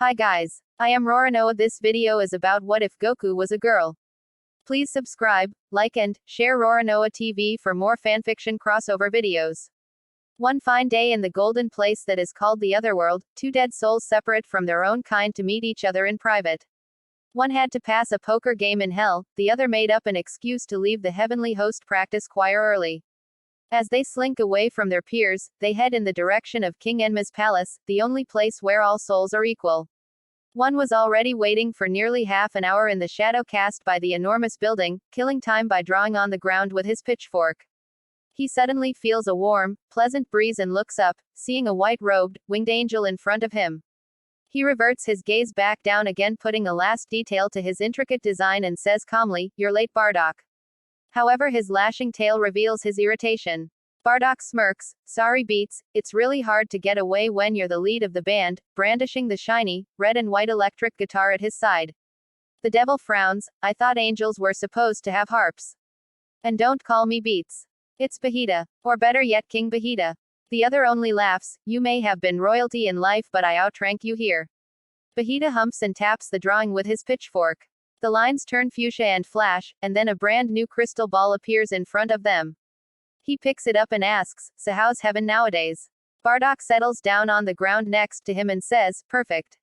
Hi guys. I am Roranoa. This video is about what if Goku was a girl. Please subscribe, like and share Roranoa TV for more fanfiction crossover videos. One fine day in the golden place that is called the Otherworld, two dead souls separate from their own kind to meet each other in private. One had to pass a poker game in hell, the other made up an excuse to leave the heavenly host practice choir early. As they slink away from their peers, they head in the direction of King Enma's palace, the only place where all souls are equal. One was already waiting for nearly half an hour in the shadow cast by the enormous building, killing time by drawing on the ground with his pitchfork. He suddenly feels a warm, pleasant breeze and looks up, seeing a white-robed, winged angel in front of him. He reverts his gaze back down again, putting a last detail to his intricate design and says calmly, "You're late, Bardock." However, his lashing tail reveals his irritation. Bardock smirks, "Sorry Beats, it's really hard to get away when you're the lead of the band," brandishing the shiny, red and white electric guitar at his side. The devil frowns, "I thought angels were supposed to have harps. And don't call me Beats. It's Bahita. Or better yet, King Bahita." The other only laughs, "You may have been royalty in life, but I outrank you here." Bahita humps and taps the drawing with his pitchfork. The lines turn fuchsia and flash, and then a brand new crystal ball appears in front of them. He picks it up and asks, "So how's heaven nowadays?" Bardock settles down on the ground next to him and says, "Perfect.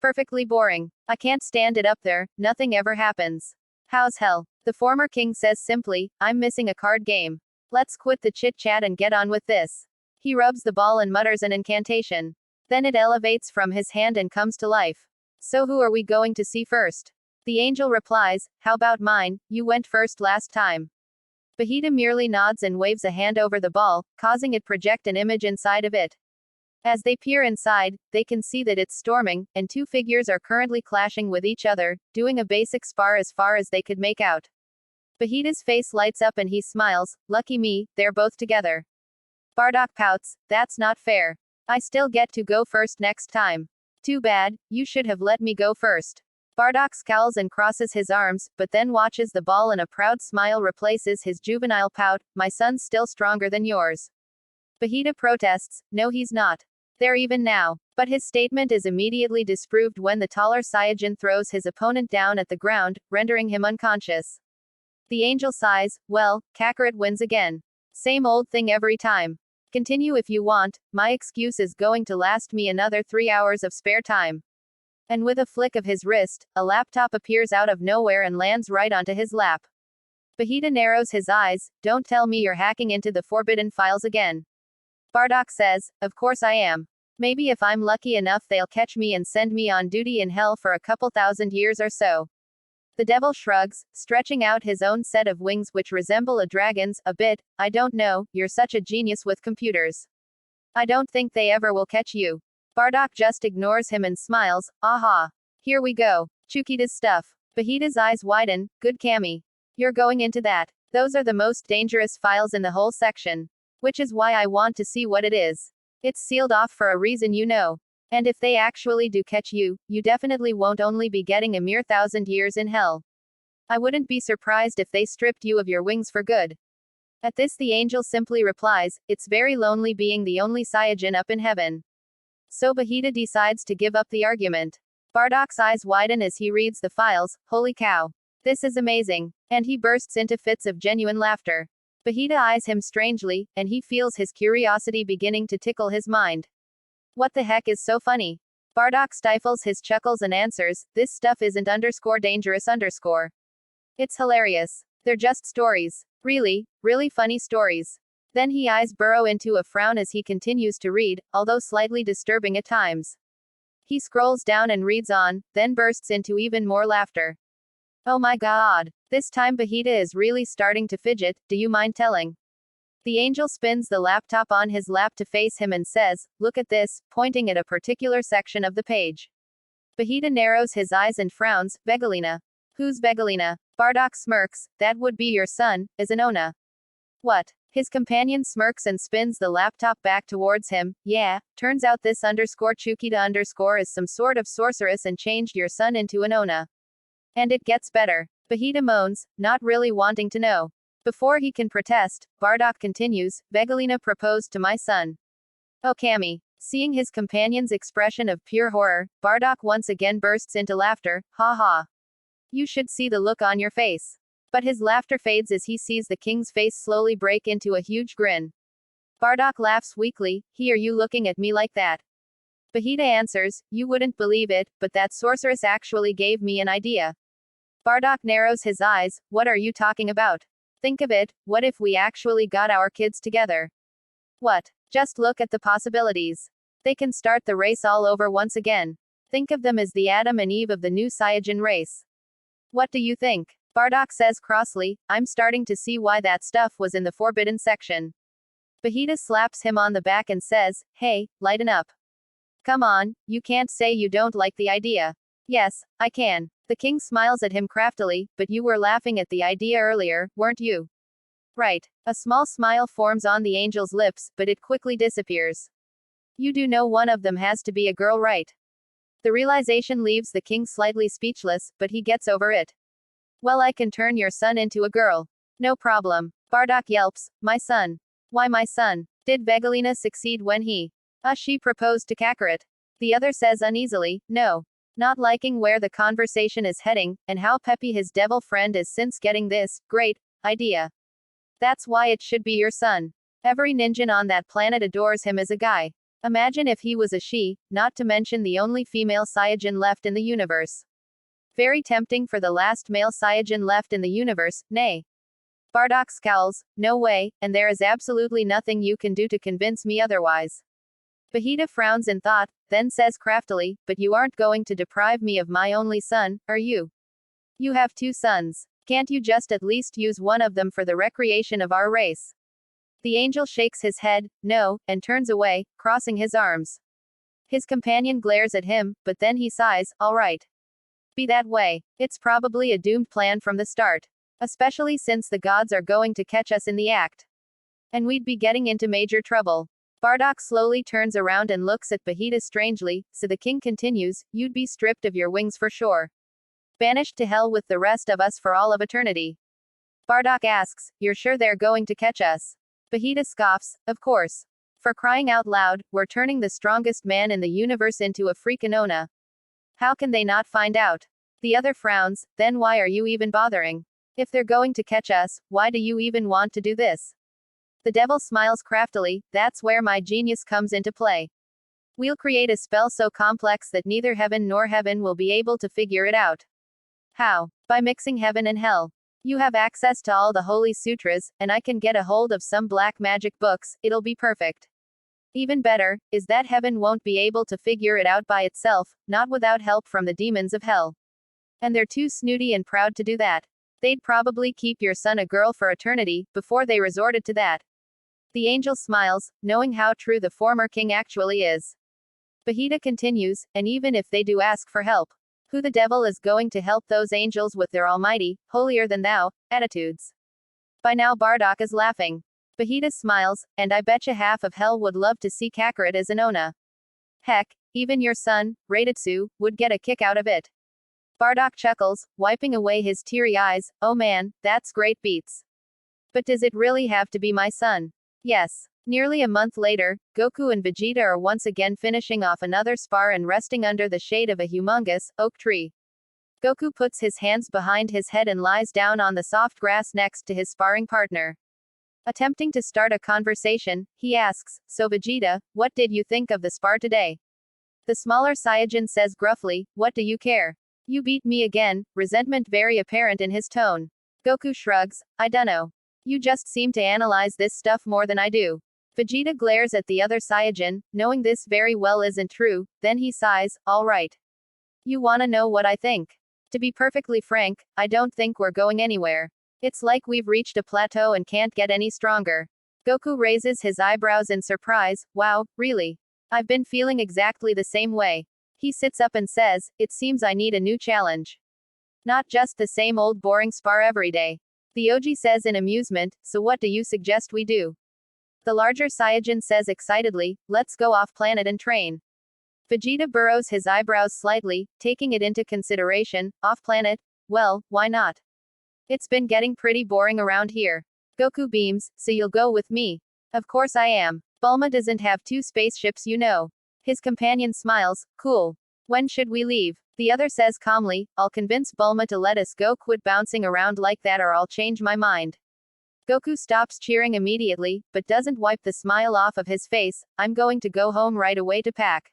Perfectly boring. I can't stand it up there, nothing ever happens." "How's hell?" The former king says simply, "I'm missing a card game. Let's quit the chit-chat and get on with this." He rubs the ball and mutters an incantation. Then it elevates from his hand and comes to life. "So who are we going to see first?" The angel replies, "How about mine, you went first last time." Bahita merely nods and waves a hand over the ball, causing it project an image inside of it. As they peer inside, they can see that it's storming, and two figures are currently clashing with each other, doing a basic spar as far as they could make out. Bahita's face lights up and he smiles, "Lucky me, they're both together." Bardock pouts, "That's not fair. I still get to go first next time." "Too bad, you should have let me go first." Bardock scowls and crosses his arms, but then watches the ball and a proud smile replaces his juvenile pout, "My son's still stronger than yours." Bahita protests, "No he's not. They're even now." But his statement is immediately disproved when the taller Saiyajin throws his opponent down at the ground, rendering him unconscious. The angel sighs, "Well, Kakarot wins again. Same old thing every time. Continue if you want, my excuse is going to last me another 3 hours of spare time." And with a flick of his wrist, a laptop appears out of nowhere and lands right onto his lap. Bahita narrows his eyes, "Don't tell me you're hacking into the forbidden files again." Bardock says, "Of course I am. Maybe if I'm lucky enough they'll catch me and send me on duty in hell for a couple thousand years or so." The devil shrugs, stretching out his own set of wings which resemble a dragon's, a bit. "I don't know, you're such a genius with computers. I don't think they ever will catch you." Bardock just ignores him and smiles, "Aha. Here we go. Chukita's stuff." Bahita's eyes widen, "Good Cammy. You're going into that. Those are the most dangerous files in the whole section. Which is why I want to see what it is. It's sealed off for a reason, you know. And if they actually do catch you, you definitely won't only be getting a mere 1,000 years in hell. I wouldn't be surprised if they stripped you of your wings for good." At this the angel simply replies, "It's very lonely being the only Saiyajin up in heaven." So Bahita decides to give up the argument. Bardock's eyes widen as he reads the files, "Holy cow. This is amazing." And he bursts into fits of genuine laughter. Bahita eyes him strangely, and he feels his curiosity beginning to tickle his mind. "What the heck is so funny?" Bardock stifles his chuckles and answers, "This stuff isn't _dangerous_. It's hilarious. They're just stories. Really, really funny stories." Then his eyes burrow into a frown as he continues to read, although slightly disturbing at times. He scrolls down and reads on, then bursts into even more laughter. "Oh my god. This time Bahita is really starting to fidget, do you mind telling?" The angel spins the laptop on his lap to face him and says, "Look at this," pointing at a particular section of the page. Bahita narrows his eyes and frowns, "Vegalina." "Who's Vegalina?" Bardock smirks, "That would be your son, isn't Onna." "What?" His companion smirks and spins the laptop back towards him, "Yeah, turns out this _Chukita_ is some sort of sorceress and changed your son into an Onna. And it gets better." Bahita moans, not really wanting to know. Before he can protest, Bardock continues, "Vegalina proposed to my son." "Oh Cammy. Seeing his companion's expression of pure horror, Bardock once again bursts into laughter. Ha ha. You should see the look on your face. But his laughter fades as he sees the king's face slowly break into a huge grin. Bardock laughs weakly. He, are you looking at me like that? Vegeta answers, you wouldn't believe it, but that sorceress actually gave me an idea. Bardock narrows his eyes. What are you talking about? Think of it, what if we actually got our kids together? What? Just look at the possibilities. They can start the race all over once again. Think of them as the Adam and Eve of the new Saiyajin race. What do you think? Bardock says crossly, I'm starting to see why that stuff was in the forbidden section. Vegeta slaps him on the back and says, hey, lighten up. Come on, you can't say you don't like the idea. Yes, I can. The king smiles at him craftily, but you were laughing at the idea earlier, weren't you? Right. A small smile forms on the angel's lips, but it quickly disappears. You do know one of them has to be a girl, right? The realization leaves the king slightly speechless, but he gets over it. Well, I can turn your son into a girl. No problem. Bardock yelps, my son. Why my son? Did Vegelina succeed when she proposed to Kakarot? The other says uneasily, no. Not liking where the conversation is heading, and how peppy his devil friend is since getting this great idea. That's why it should be your son. Every ninja on that planet adores him as a guy. Imagine if he was a she, not to mention the only female Saiyajin left in the universe. Very tempting for the last male Saiyajin left in the universe, nay. Bardock scowls, no way, and there is absolutely nothing you can do to convince me otherwise. Vegeta frowns in thought, then says craftily, but you aren't going to deprive me of my only son, are you? You have 2 sons. Can't you just at least use one of them for the recreation of our race? The angel shakes his head, no, and turns away, crossing his arms. His companion glares at him, but then he sighs, all right. Be that way. It's probably a doomed plan from the start. Especially since the gods are going to catch us in the act. And we'd be getting into major trouble. Bardock slowly turns around and looks at Vegeta strangely, so the king continues, you'd be stripped of your wings for sure. Banished to hell with the rest of us for all of eternity. Bardock asks, you're sure they're going to catch us? Vegeta scoffs, of course. For crying out loud, we're turning the strongest man in the universe into a freaking Onna. How can they not find out? The other frowns, then why are you even bothering? If they're going to catch us, why do you even want to do this? The devil smiles craftily, that's where my genius comes into play. We'll create a spell so complex that neither heaven nor heaven will be able to figure it out. How? By mixing heaven and hell. You have access to all the holy sutras, and I can get a hold of some black magic books, it'll be perfect. Even better, is that heaven won't be able to figure it out by itself, not without help from the demons of hell. And they're too snooty and proud to do that. They'd probably keep your son a girl for eternity, before they resorted to that. The angel smiles, knowing how true the former king actually is. Vegeta continues, and even if they do ask for help, who the devil is going to help those angels with their almighty, holier-than-thou, attitudes? By now Bardock is laughing. Vegeta smiles, and I betcha half of hell would love to see Kakarot as an Onna. Heck, even your son, Raditsu, would get a kick out of it. Bardock chuckles, wiping away his teary eyes, oh man, that's great beats. But does it really have to be my son? Yes. Nearly a month later, Goku and Vegeta are once again finishing off another spar and resting under the shade of a humongous oak tree. Goku puts his hands behind his head and lies down on the soft grass next to his sparring partner. Attempting to start a conversation, he asks, so Vegeta, what did you think of the spar today? The smaller Saiyajin says gruffly, what do you care? You beat me again, resentment very apparent in his tone. Goku shrugs, I dunno. You just seem to analyze this stuff more than I do. Vegeta glares at the other Saiyajin, knowing this very well isn't true, then he sighs, alright. You wanna know what I think? To be perfectly frank, I don't think we're going anywhere. It's like we've reached a plateau and can't get any stronger. Goku raises his eyebrows in surprise, wow, really? I've been feeling exactly the same way. He sits up and says, it seems I need a new challenge. Not just the same old boring spar every day. The Oji says in amusement, so what do you suggest we do? The larger Saiyajin says excitedly, let's go off planet and train. Vegeta burrows his eyebrows slightly, taking it into consideration, off planet? Well, why not? It's been getting pretty boring around here. Goku beams, so you'll go with me. Of course I am. Bulma doesn't have two spaceships, you know. His companion smiles, cool. When should we leave? The other says calmly, I'll convince Bulma to let us go. Quit bouncing around like that or I'll change my mind. Goku stops cheering immediately, but doesn't wipe the smile off of his face. I'm going to go home right away to pack.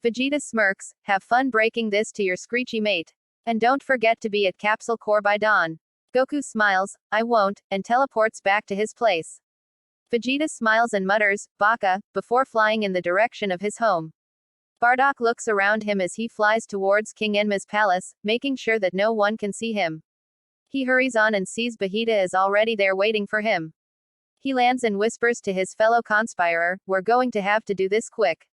Vegeta smirks, have fun breaking this to your screechy mate. And don't forget to be at Capsule Corps by dawn. Goku smiles, I won't, and teleports back to his place. Vegeta smiles and mutters, Baka, before flying in the direction of his home. Bardock looks around him as he flies towards King Enma's palace, making sure that no one can see him. He hurries on and sees Vegeta is already there waiting for him. He lands and whispers to his fellow conspirer, we're going to have to do this quick.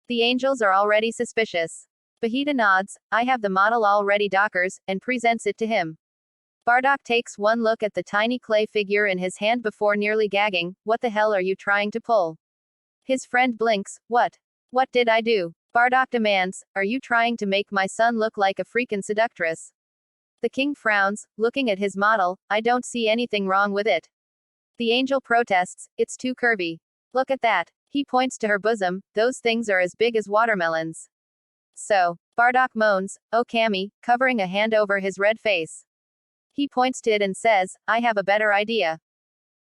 The angels are already suspicious. Vegeta nods, I have the model already Dockers, and presents it to him. Bardock takes one look at the tiny clay figure in his hand before nearly gagging, what the hell are you trying to pull? His friend blinks, what? What did I do? Bardock demands, are you trying to make my son look like a freaking seductress? The king frowns, looking at his model, I don't see anything wrong with it. The angel protests, it's too curvy. Look at that. He points to her bosom, those things are as big as watermelons. So, Bardock moans, oh Cammy, covering a hand over his red face. He points to it and says, I have a better idea.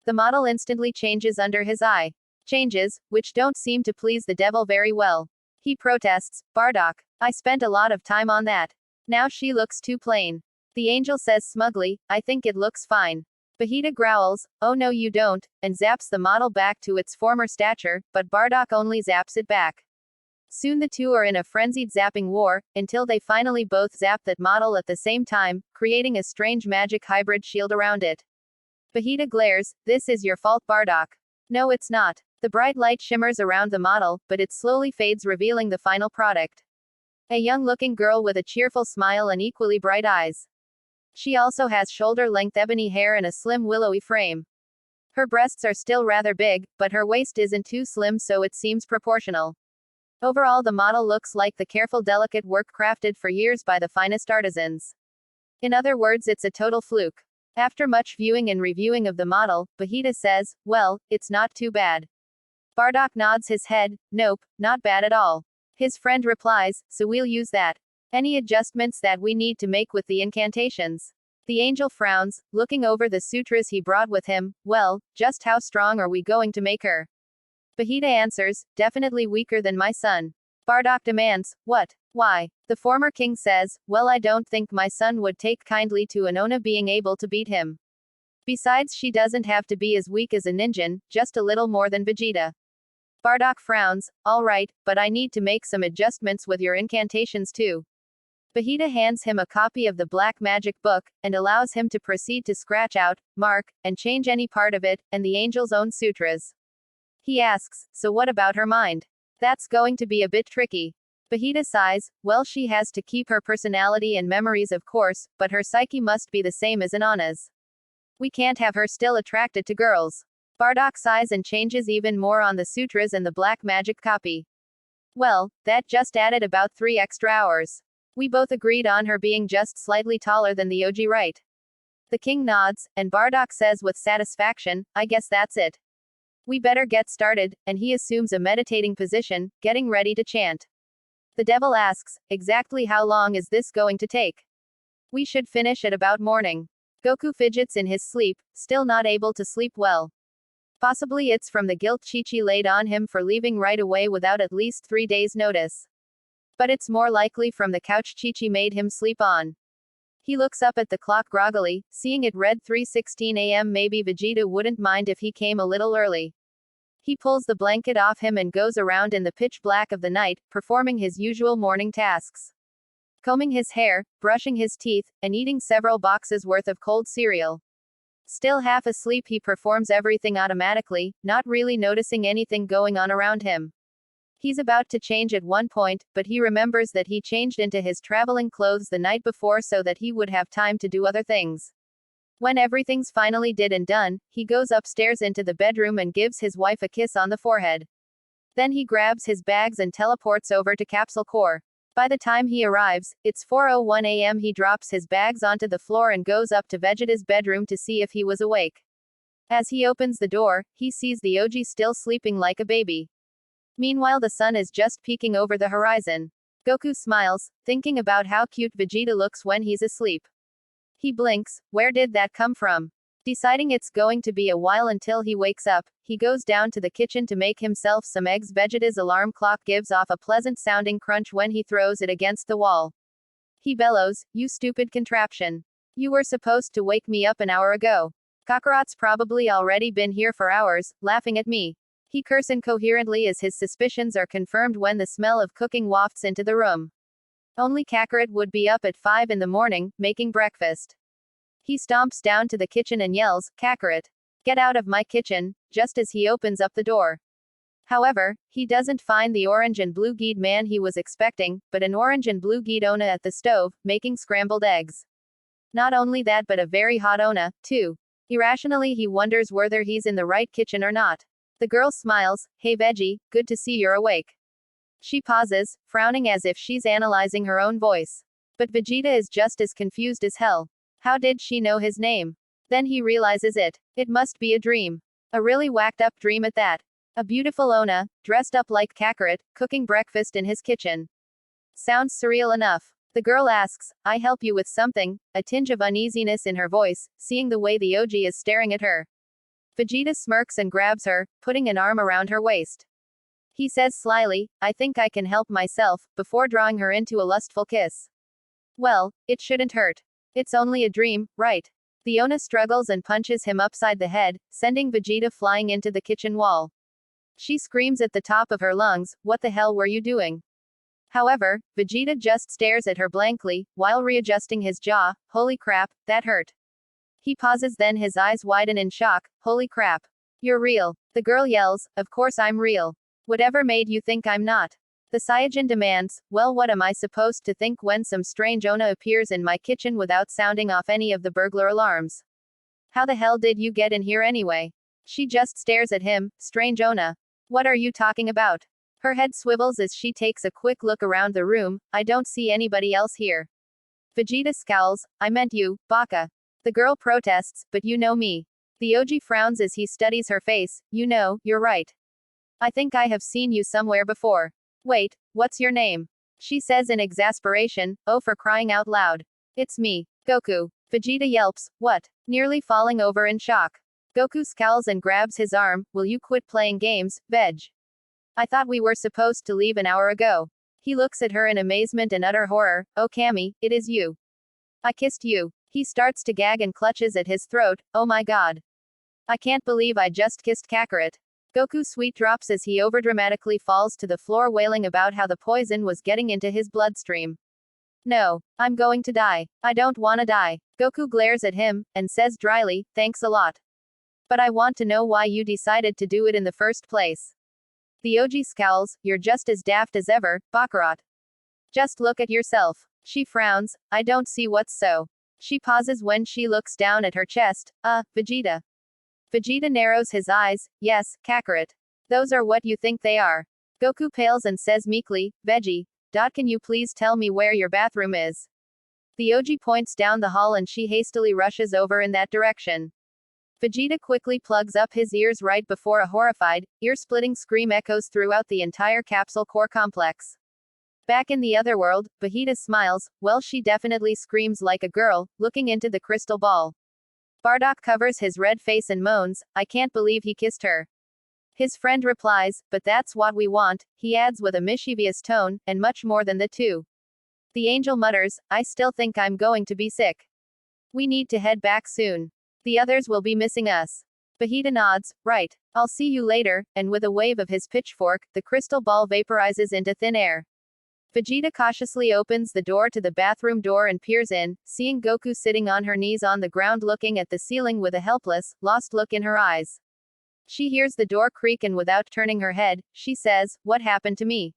The model instantly changes under his eye. Changes, which don't seem to please the devil very well. He protests, Bardock, I spent a lot of time on that. Now she looks too plain. The angel says smugly, I think it looks fine. Vegeta growls, oh no you don't, and zaps the model back to its former stature, but Bardock only zaps it back. Soon the two are in a frenzied zapping war, until they finally both zap that model at the same time, creating a strange magic hybrid shield around it. Vegeta glares, this is your fault Bardock. No it's not. The bright light shimmers around the model, but it slowly fades revealing the final product. A young-looking girl with a cheerful smile and equally bright eyes. She also has shoulder-length ebony hair and a slim willowy frame. Her breasts are still rather big, but her waist isn't too slim so it seems proportional. Overall the model looks like the careful delicate work crafted for years by the finest artisans. In other words it's a total fluke. After much viewing and reviewing of the model, Vegeta says, well, it's not too bad. Bardock nods his head, nope, not bad at all. His friend replies, so we'll use that. Any adjustments that we need to make with the incantations? The angel frowns, looking over the sutras he brought with him, well, just how strong are we going to make her? Vegeta answers, definitely weaker than my son. Bardock demands, what? Why? The former king says, well I don't think my son would take kindly to Onna being able to beat him. Besides she doesn't have to be as weak as a ninja, just a little more than Vegeta. Bardock frowns, alright, but I need to make some adjustments with your incantations too. Vegeta hands him a copy of the Black Magic Book, and allows him to proceed to scratch out, mark, and change any part of it, and the angel's own sutras. He asks, so what about her mind? That's going to be a bit tricky. Vegeta sighs, well she has to keep her personality and memories of course, but her psyche must be the same as Anna's. We can't have her still attracted to girls. Bardock sighs and changes even more on the sutras and the black magic copy. Well, that just added about 3 extra hours. We both agreed on her being just slightly taller than the OG, right? The king nods, and Bardock says with satisfaction, I guess that's it. We better get started, and he assumes a meditating position, getting ready to chant. The devil asks, exactly how long is this going to take? We should finish at about morning. Goku fidgets in his sleep, still not able to sleep well. Possibly it's from the guilt Chi-Chi laid on him for leaving right away without at least 3 days' notice. But it's more likely from the couch Chi-Chi made him sleep on. He looks up at the clock groggily, seeing it read 3:16 a.m. Maybe Vegeta wouldn't mind if he came a little early. He pulls the blanket off him and goes around in the pitch black of the night, performing his usual morning tasks. Combing his hair, brushing his teeth, and eating several boxes worth of cold cereal. Still half asleep he performs everything automatically, not really noticing anything going on around him. He's about to change at one point, but he remembers that he changed into his traveling clothes the night before so that he would have time to do other things. When everything's finally did and done, he goes upstairs into the bedroom and gives his wife a kiss on the forehead. Then he grabs his bags and teleports over to Capsule Corps. By the time he arrives, it's 4:01 a.m. He drops his bags onto the floor and goes up to Vegeta's bedroom to see if he was awake. As he opens the door, he sees the OG still sleeping like a baby. Meanwhile, the sun is just peeking over the horizon. Goku smiles, thinking about how cute Vegeta looks when he's asleep. He blinks. Where did that come from? Deciding it's going to be a while until he wakes up, he goes down to the kitchen to make himself some eggs. Vegeta's alarm clock gives off a pleasant sounding crunch when he throws it against the wall. He bellows, "You stupid contraption. You were supposed to wake me up an hour ago. Kakarot's probably already been here for hours, laughing at me." He curses incoherently as his suspicions are confirmed when the smell of cooking wafts into the room. Only Kakarot would be up at 5 in the morning, making breakfast. He stomps down to the kitchen and yells, "Kakarot, get out of my kitchen," just as he opens up the door. However, he doesn't find the orange and blue geed man he was expecting, but an orange and blue geed Onna at the stove, making scrambled eggs. Not only that, but a very hot Onna, too. Irrationally, he wonders whether he's in the right kitchen or not. The girl smiles, "Hey Veggie, good to see you're awake." She pauses, frowning as if she's analyzing her own voice. But Vegeta is just as confused as hell. How did she know his name? Then he realizes it. It must be a dream. A really whacked up dream at that. A beautiful Onna, dressed up like Kakarot, cooking breakfast in his kitchen. Sounds surreal enough. The girl asks, "I help you with something," a tinge of uneasiness in her voice, seeing the way the OG is staring at her. Vegeta smirks and grabs her, putting an arm around her waist. He says slyly, "I think I can help myself," before drawing her into a lustful kiss. Well, it shouldn't hurt. It's only a dream, right? The Onna struggles and punches him upside the head, sending Vegeta flying into the kitchen wall. She screams at the top of her lungs, "What the hell were you doing?" However, Vegeta just stares at her blankly, while readjusting his jaw. "Holy crap, that hurt." He pauses, then his eyes widen in shock. "Holy crap. You're real." The girl yells, "Of course I'm real. Whatever made you think I'm not?" The Saiyajin demands, "Well, what am I supposed to think when some strange Onna appears in my kitchen without sounding off any of the burglar alarms? How the hell did you get in here anyway?" She just stares at him. "Strange Onna. What are you talking about?" Her head swivels as she takes a quick look around the room. "I don't see anybody else here." Vegeta scowls, "I meant you, Baka." The girl protests, "But you know me." The OG frowns as he studies her face. "You know, you're right. I think I have seen you somewhere before." "Wait, what's your name?" she says in exasperation. "Oh, for crying out loud. It's me, Goku." Vegeta yelps, "What?" nearly falling over in shock. Goku scowls and grabs his arm. "Will you quit playing games, Veg? I thought we were supposed to leave an hour ago." He looks at her in amazement and utter horror. "Oh Kami, it is you. I kissed you." He starts to gag and clutches at his throat. "Oh my god. I can't believe I just kissed Kakarot." Goku sweet drops as he overdramatically falls to the floor, wailing about how the poison was getting into his bloodstream. "No, I'm going to die. I don't wanna die." Goku glares at him, and says dryly, "Thanks a lot. But I want to know why you decided to do it in the first place." The OG scowls, "You're just as daft as ever, Bakarat. Just look at yourself." She frowns, "I don't see what's so." She pauses when she looks down at her chest. Vegeta." Vegeta narrows his eyes. "Yes, Kakarot. Those are what you think they are." Goku pales and says meekly, "Veggie, can you please tell me where your bathroom is?" The OG points down the hall and she hastily rushes over in that direction. Vegeta quickly plugs up his ears right before a horrified, ear-splitting scream echoes throughout the entire capsule core complex. Back in the Otherworld, Vegeta smiles. "Well, she definitely screams like a girl," looking into the crystal ball. Bardock covers his red face and moans, "I can't believe he kissed her." His friend replies, "But that's what we want," he adds with a mischievous tone, "and much more than the two." The angel mutters, "I still think I'm going to be sick. We need to head back soon. The others will be missing us." Vegeta nods, "Right. I'll see you later," and with a wave of his pitchfork, the crystal ball vaporizes into thin air. Vegeta cautiously opens the door to the bathroom door and peers in, seeing Goku sitting on her knees on the ground looking at the ceiling with a helpless, lost look in her eyes. She hears the door creak and without turning her head, she says, "What happened to me?"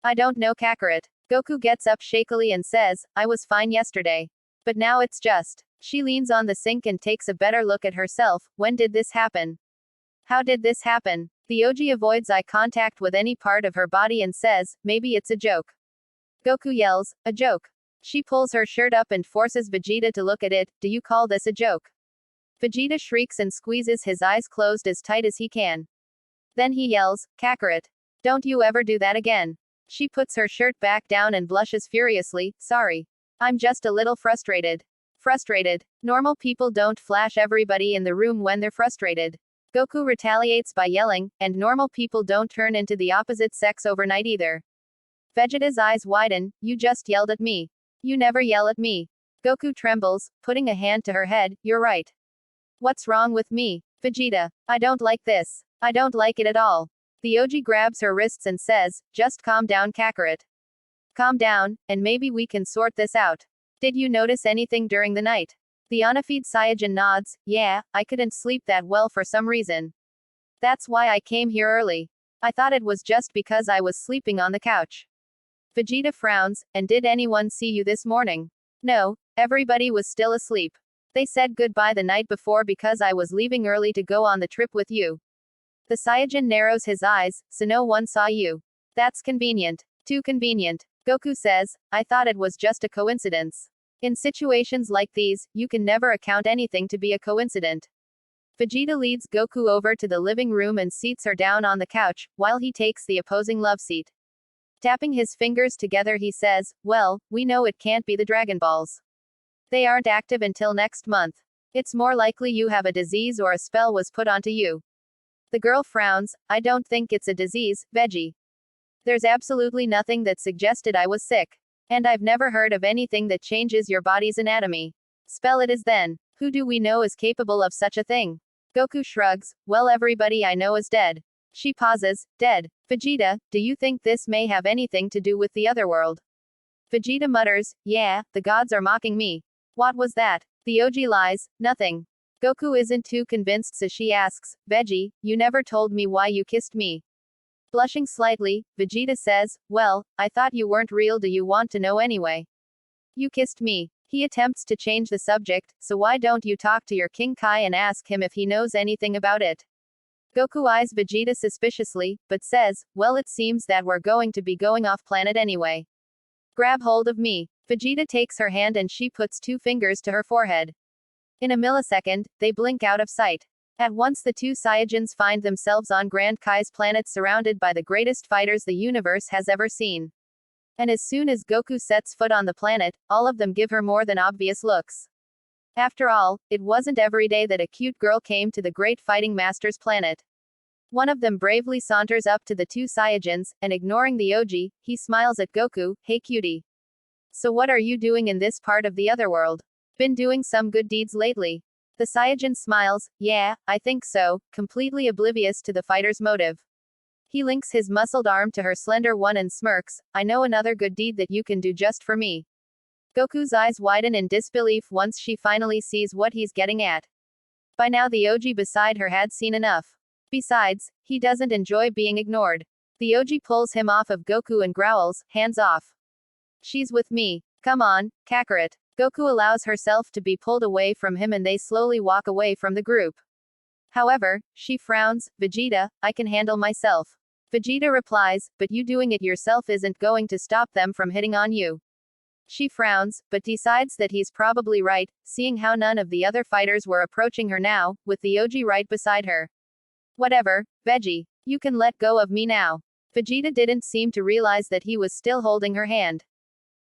"I don't know, Kakarot." Goku gets up shakily and says, "I was fine yesterday. But now it's just." She leans on the sink and takes a better look at herself. "When did this happen? How did this happen?" The OG avoids eye contact with any part of her body and says, "Maybe it's a joke." Goku yells, "A joke?" She pulls her shirt up and forces Vegeta to look at it. "Do you call this a joke?" Vegeta shrieks and squeezes his eyes closed as tight as he can. Then he yells, Kakarot. Don't you ever do that again. She puts her shirt back down and blushes furiously, sorry. I'm just a little frustrated. Frustrated. Normal people don't flash everybody in the room when they're frustrated. Goku retaliates by yelling, and normal people don't turn into the opposite sex overnight either. Vegeta's eyes widen, you just yelled at me. You never yell at me. Goku trembles, putting a hand to her head, you're right. What's wrong with me? Vegeta, I don't like this. I don't like it at all. The OG grabs her wrists and says, just calm down, Kakarot. Calm down, and maybe we can sort this out. Did you notice anything during the night? The Onnafied Saiyajin nods, yeah, I couldn't sleep that well for some reason. That's why I came here early. I thought it was just because I was sleeping on the couch. Vegeta frowns, and did anyone see you this morning? No, everybody was still asleep. They said goodbye the night before because I was leaving early to go on the trip with you. The Saiyajin narrows his eyes, so no one saw you. That's convenient. Too convenient. Goku says, I thought it was just a coincidence. In situations like these, you can never account anything to be a coincidence. Vegeta leads Goku over to the living room and seats her down on the couch, while he takes the opposing love seat. Tapping his fingers together he says, well, we know it can't be the Dragon Balls. They aren't active until next month. It's more likely you have a disease or a spell was put onto you. The girl frowns, I don't think it's a disease, Veggie. There's absolutely nothing that suggested I was sick. And I've never heard of anything that changes your body's anatomy. Spell it is then. Who do we know is capable of such a thing? Goku shrugs, well everybody I know is dead. She pauses, dead. Vegeta, do you think this may have anything to do with the Otherworld? Vegeta mutters, yeah, the gods are mocking me. What was that? The OG lies, nothing. Goku isn't too convinced so she asks, Veggie, you never told me why you kissed me. Blushing slightly, Vegeta says, well, I thought you weren't real, do you want to know anyway? You kissed me. He attempts to change the subject, so why don't you talk to your King Kai and ask him if he knows anything about it? Goku eyes Vegeta suspiciously, but says, well it seems that we're going to be going off planet anyway. Grab hold of me. Vegeta takes her hand and she puts 2 fingers to her forehead. In a millisecond, they blink out of sight. At once the 2 Saiyajins find themselves on Grand Kai's planet surrounded by the greatest fighters the universe has ever seen. And as soon as Goku sets foot on the planet, all of them give her more than obvious looks. After all, it wasn't every day that a cute girl came to the great fighting master's planet. One of them bravely saunters up to the 2 Saiyajins, and ignoring the OG, he smiles at Goku, hey cutie. So what are you doing in this part of the Otherworld? Been doing some good deeds lately. The Saiyajin smiles, yeah, I think so, completely oblivious to the fighter's motive. He links his muscled arm to her slender one and smirks, I know another good deed that you can do just for me. Goku's eyes widen in disbelief once she finally sees what he's getting at. By now the OG beside her had seen enough. Besides, he doesn't enjoy being ignored. The OG pulls him off of Goku and growls, hands off. She's with me. Come on, Kakarot. Goku allows herself to be pulled away from him and they slowly walk away from the group. However, she frowns, Vegeta, I can handle myself. Vegeta replies, but you doing it yourself isn't going to stop them from hitting on you. She frowns, but decides that he's probably right, seeing how none of the other fighters were approaching her now, with the OG right beside her. Whatever, Veggie. You can let go of me now. Vegeta didn't seem to realize that he was still holding her hand.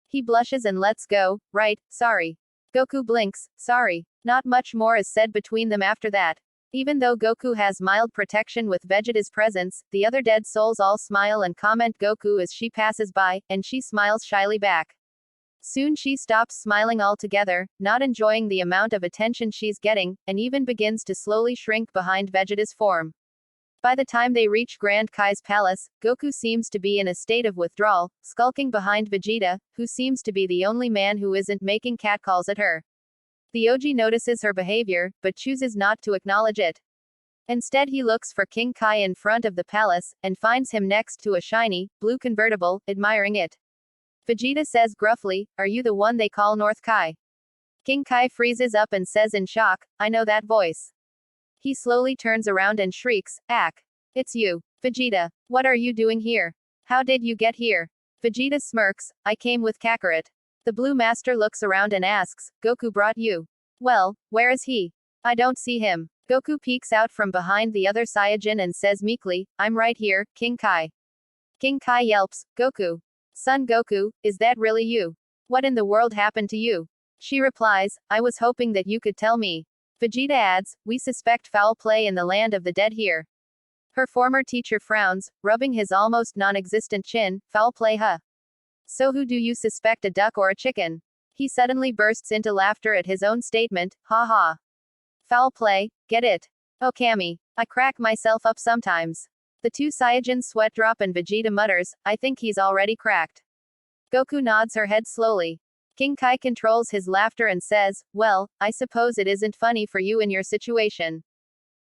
He blushes and lets go, right, sorry. Goku blinks, sorry. Not much more is said between them after that. Even though Goku has mild protection with Vegeta's presence, the other dead souls all smile and comment Goku as she passes by, and she smiles shyly back. Soon she stops smiling altogether, not enjoying the amount of attention she's getting, and even begins to slowly shrink behind Vegeta's form. By the time they reach Grand Kai's palace, Goku seems to be in a state of withdrawal, skulking behind Vegeta, who seems to be the only man who isn't making catcalls at her. The OG notices her behavior, but chooses not to acknowledge it. Instead he looks for King Kai in front of the palace, and finds him next to a shiny, blue convertible, admiring it. Vegeta says gruffly, are you the one they call North Kai? King Kai freezes up and says in shock, I know that voice. He slowly turns around and shrieks, Ack. It's you. Vegeta. What are you doing here? How did you get here? Vegeta smirks, I came with Kakarot. The Blue Master looks around and asks, Goku brought you. Well, where is he? I don't see him. Goku peeks out from behind the other Saiyajin and says meekly, I'm right here, King Kai. King Kai yelps, Goku. Son Goku, is that really you? What in the world happened to you? She replies, I was hoping that you could tell me. Vegeta adds, we suspect foul play in the land of the dead here. Her former teacher frowns, rubbing his almost non-existent chin, foul play huh? So who do you suspect, a duck or a chicken? He suddenly bursts into laughter at his own statement, ha ha. Foul play, get it? Oh Cammy, I crack myself up sometimes. The two Saiyajins sweat drop and Vegeta mutters, I think he's already cracked. Goku nods her head slowly. King Kai controls his laughter and says, well, I suppose it isn't funny for you in your situation.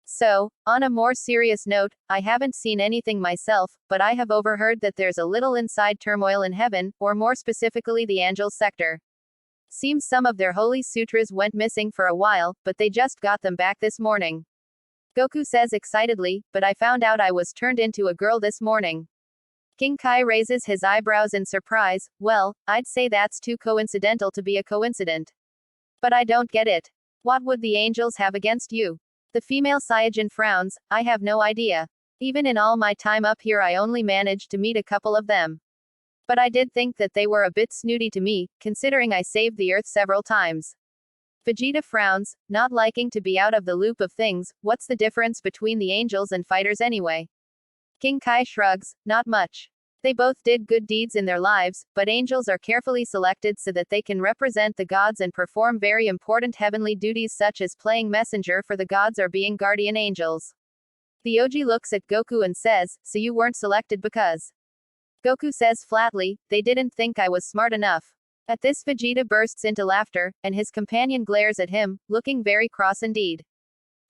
So, on a more serious note, I haven't seen anything myself, but I have overheard that there's a little inside turmoil in heaven, or more specifically the Angels sector. Seems some of their holy sutras went missing for a while, but they just got them back this morning. Goku says excitedly, but I found out I was turned into a girl this morning. King Kai raises his eyebrows in surprise, well, I'd say that's too coincidental to be a coincidence. But I don't get it. What would the angels have against you? The female Saiyajin frowns, I have no idea. Even in all my time up here I only managed to meet a couple of them. But I did think that they were a bit snooty to me, considering I saved the Earth several times. Vegeta frowns, not liking to be out of the loop of things, what's the difference between the angels and fighters anyway? King Kai shrugs, not much. They both did good deeds in their lives, but angels are carefully selected so that they can represent the gods and perform very important heavenly duties such as playing messenger for the gods or being guardian angels. The Oji looks at Goku and says, so you weren't selected because? Goku says flatly, they didn't think I was smart enough. At this Vegeta bursts into laughter, and his companion glares at him, looking very cross indeed.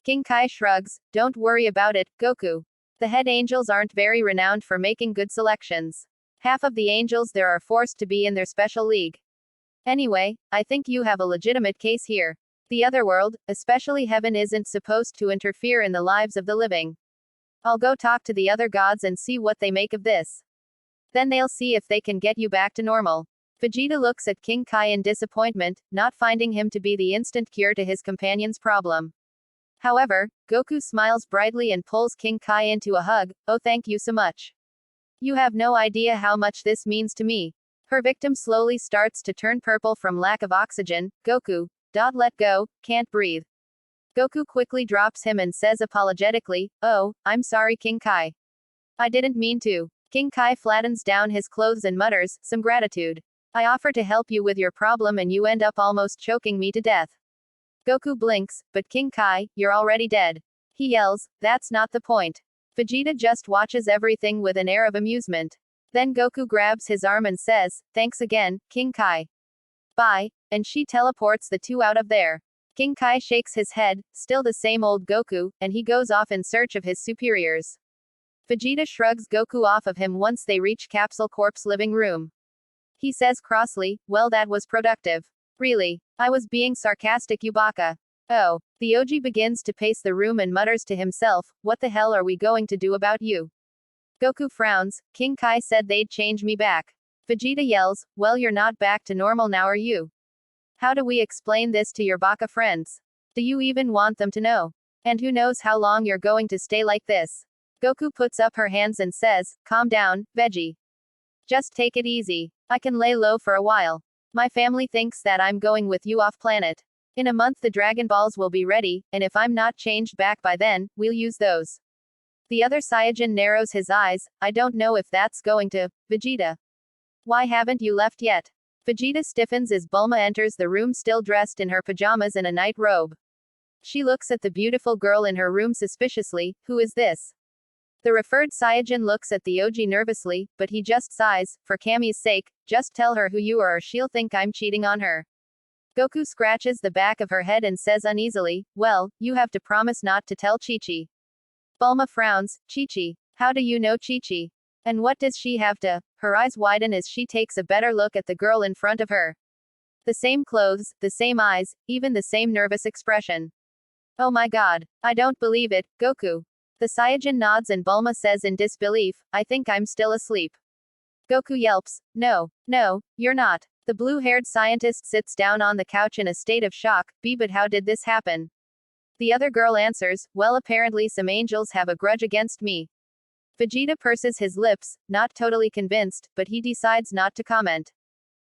King Kai shrugs, don't worry about it, Goku. The head angels aren't very renowned for making good selections. Half of the angels there are forced to be in their special league. Anyway, I think you have a legitimate case here. The Otherworld, especially heaven, isn't supposed to interfere in the lives of the living. I'll go talk to the other gods and see what they make of this. Then they'll see if they can get you back to normal. Vegeta looks at King Kai in disappointment, not finding him to be the instant cure to his companion's problem. However, Goku smiles brightly and pulls King Kai into a hug, oh thank you so much. You have no idea how much this means to me. Her victim slowly starts to turn purple from lack of oxygen, Goku, let go, can't breathe. Goku quickly drops him and says apologetically, oh, I'm sorry King Kai. I didn't mean to. King Kai flattens down his clothes and mutters, some gratitude. I offer to help you with your problem and you end up almost choking me to death. Goku blinks, but King Kai, you're already dead. He yells, that's not the point. Vegeta just watches everything with an air of amusement. Then Goku grabs his arm and says, thanks again, King Kai. Bye, and she teleports the two out of there. King Kai shakes his head, still the same old Goku, and he goes off in search of his superiors. Vegeta shrugs Goku off of him once they reach Capsule Corp's living room. He says crossly, well that was productive. Really? I was being sarcastic you baka. Oh. The Oji begins to pace the room and mutters to himself, what the hell are we going to do about you? Goku frowns, King Kai said they'd change me back. Vegeta yells, well you're not back to normal now are you? How do we explain this to your baka friends? Do you even want them to know? And who knows how long you're going to stay like this? Goku puts up her hands and says, calm down, Veggie. Just take it easy. I can lay low for a while. My family thinks that I'm going with you off planet. In a month the Dragon Balls will be ready, and if I'm not changed back by then, we'll use those. The other Saiyajin narrows his eyes, I don't know if that's going to, Vegeta. Why haven't you left yet? Vegeta stiffens as Bulma enters the room still dressed in her pajamas and a night robe. She looks at the beautiful girl in her room suspiciously, who is this? The referred Saiyajin looks at the Oji nervously, but he just sighs, for Cammy's sake, just tell her who you are or she'll think I'm cheating on her. Goku scratches the back of her head and says uneasily, well, you have to promise not to tell Chi-Chi. Bulma frowns, Chi-Chi. How do you know Chi-Chi? And what does she have to? Her eyes widen as she takes a better look at the girl in front of her. The same clothes, the same eyes, even the same nervous expression. Oh my god. I don't believe it, Goku. The Saiyajin nods and Bulma says in disbelief, I think I'm still asleep. Goku yelps, no, you're not. The blue-haired scientist sits down on the couch in a state of shock, but how did this happen? The other girl answers, well, apparently some angels have a grudge against me. Vegeta purses his lips, not totally convinced, but he decides not to comment.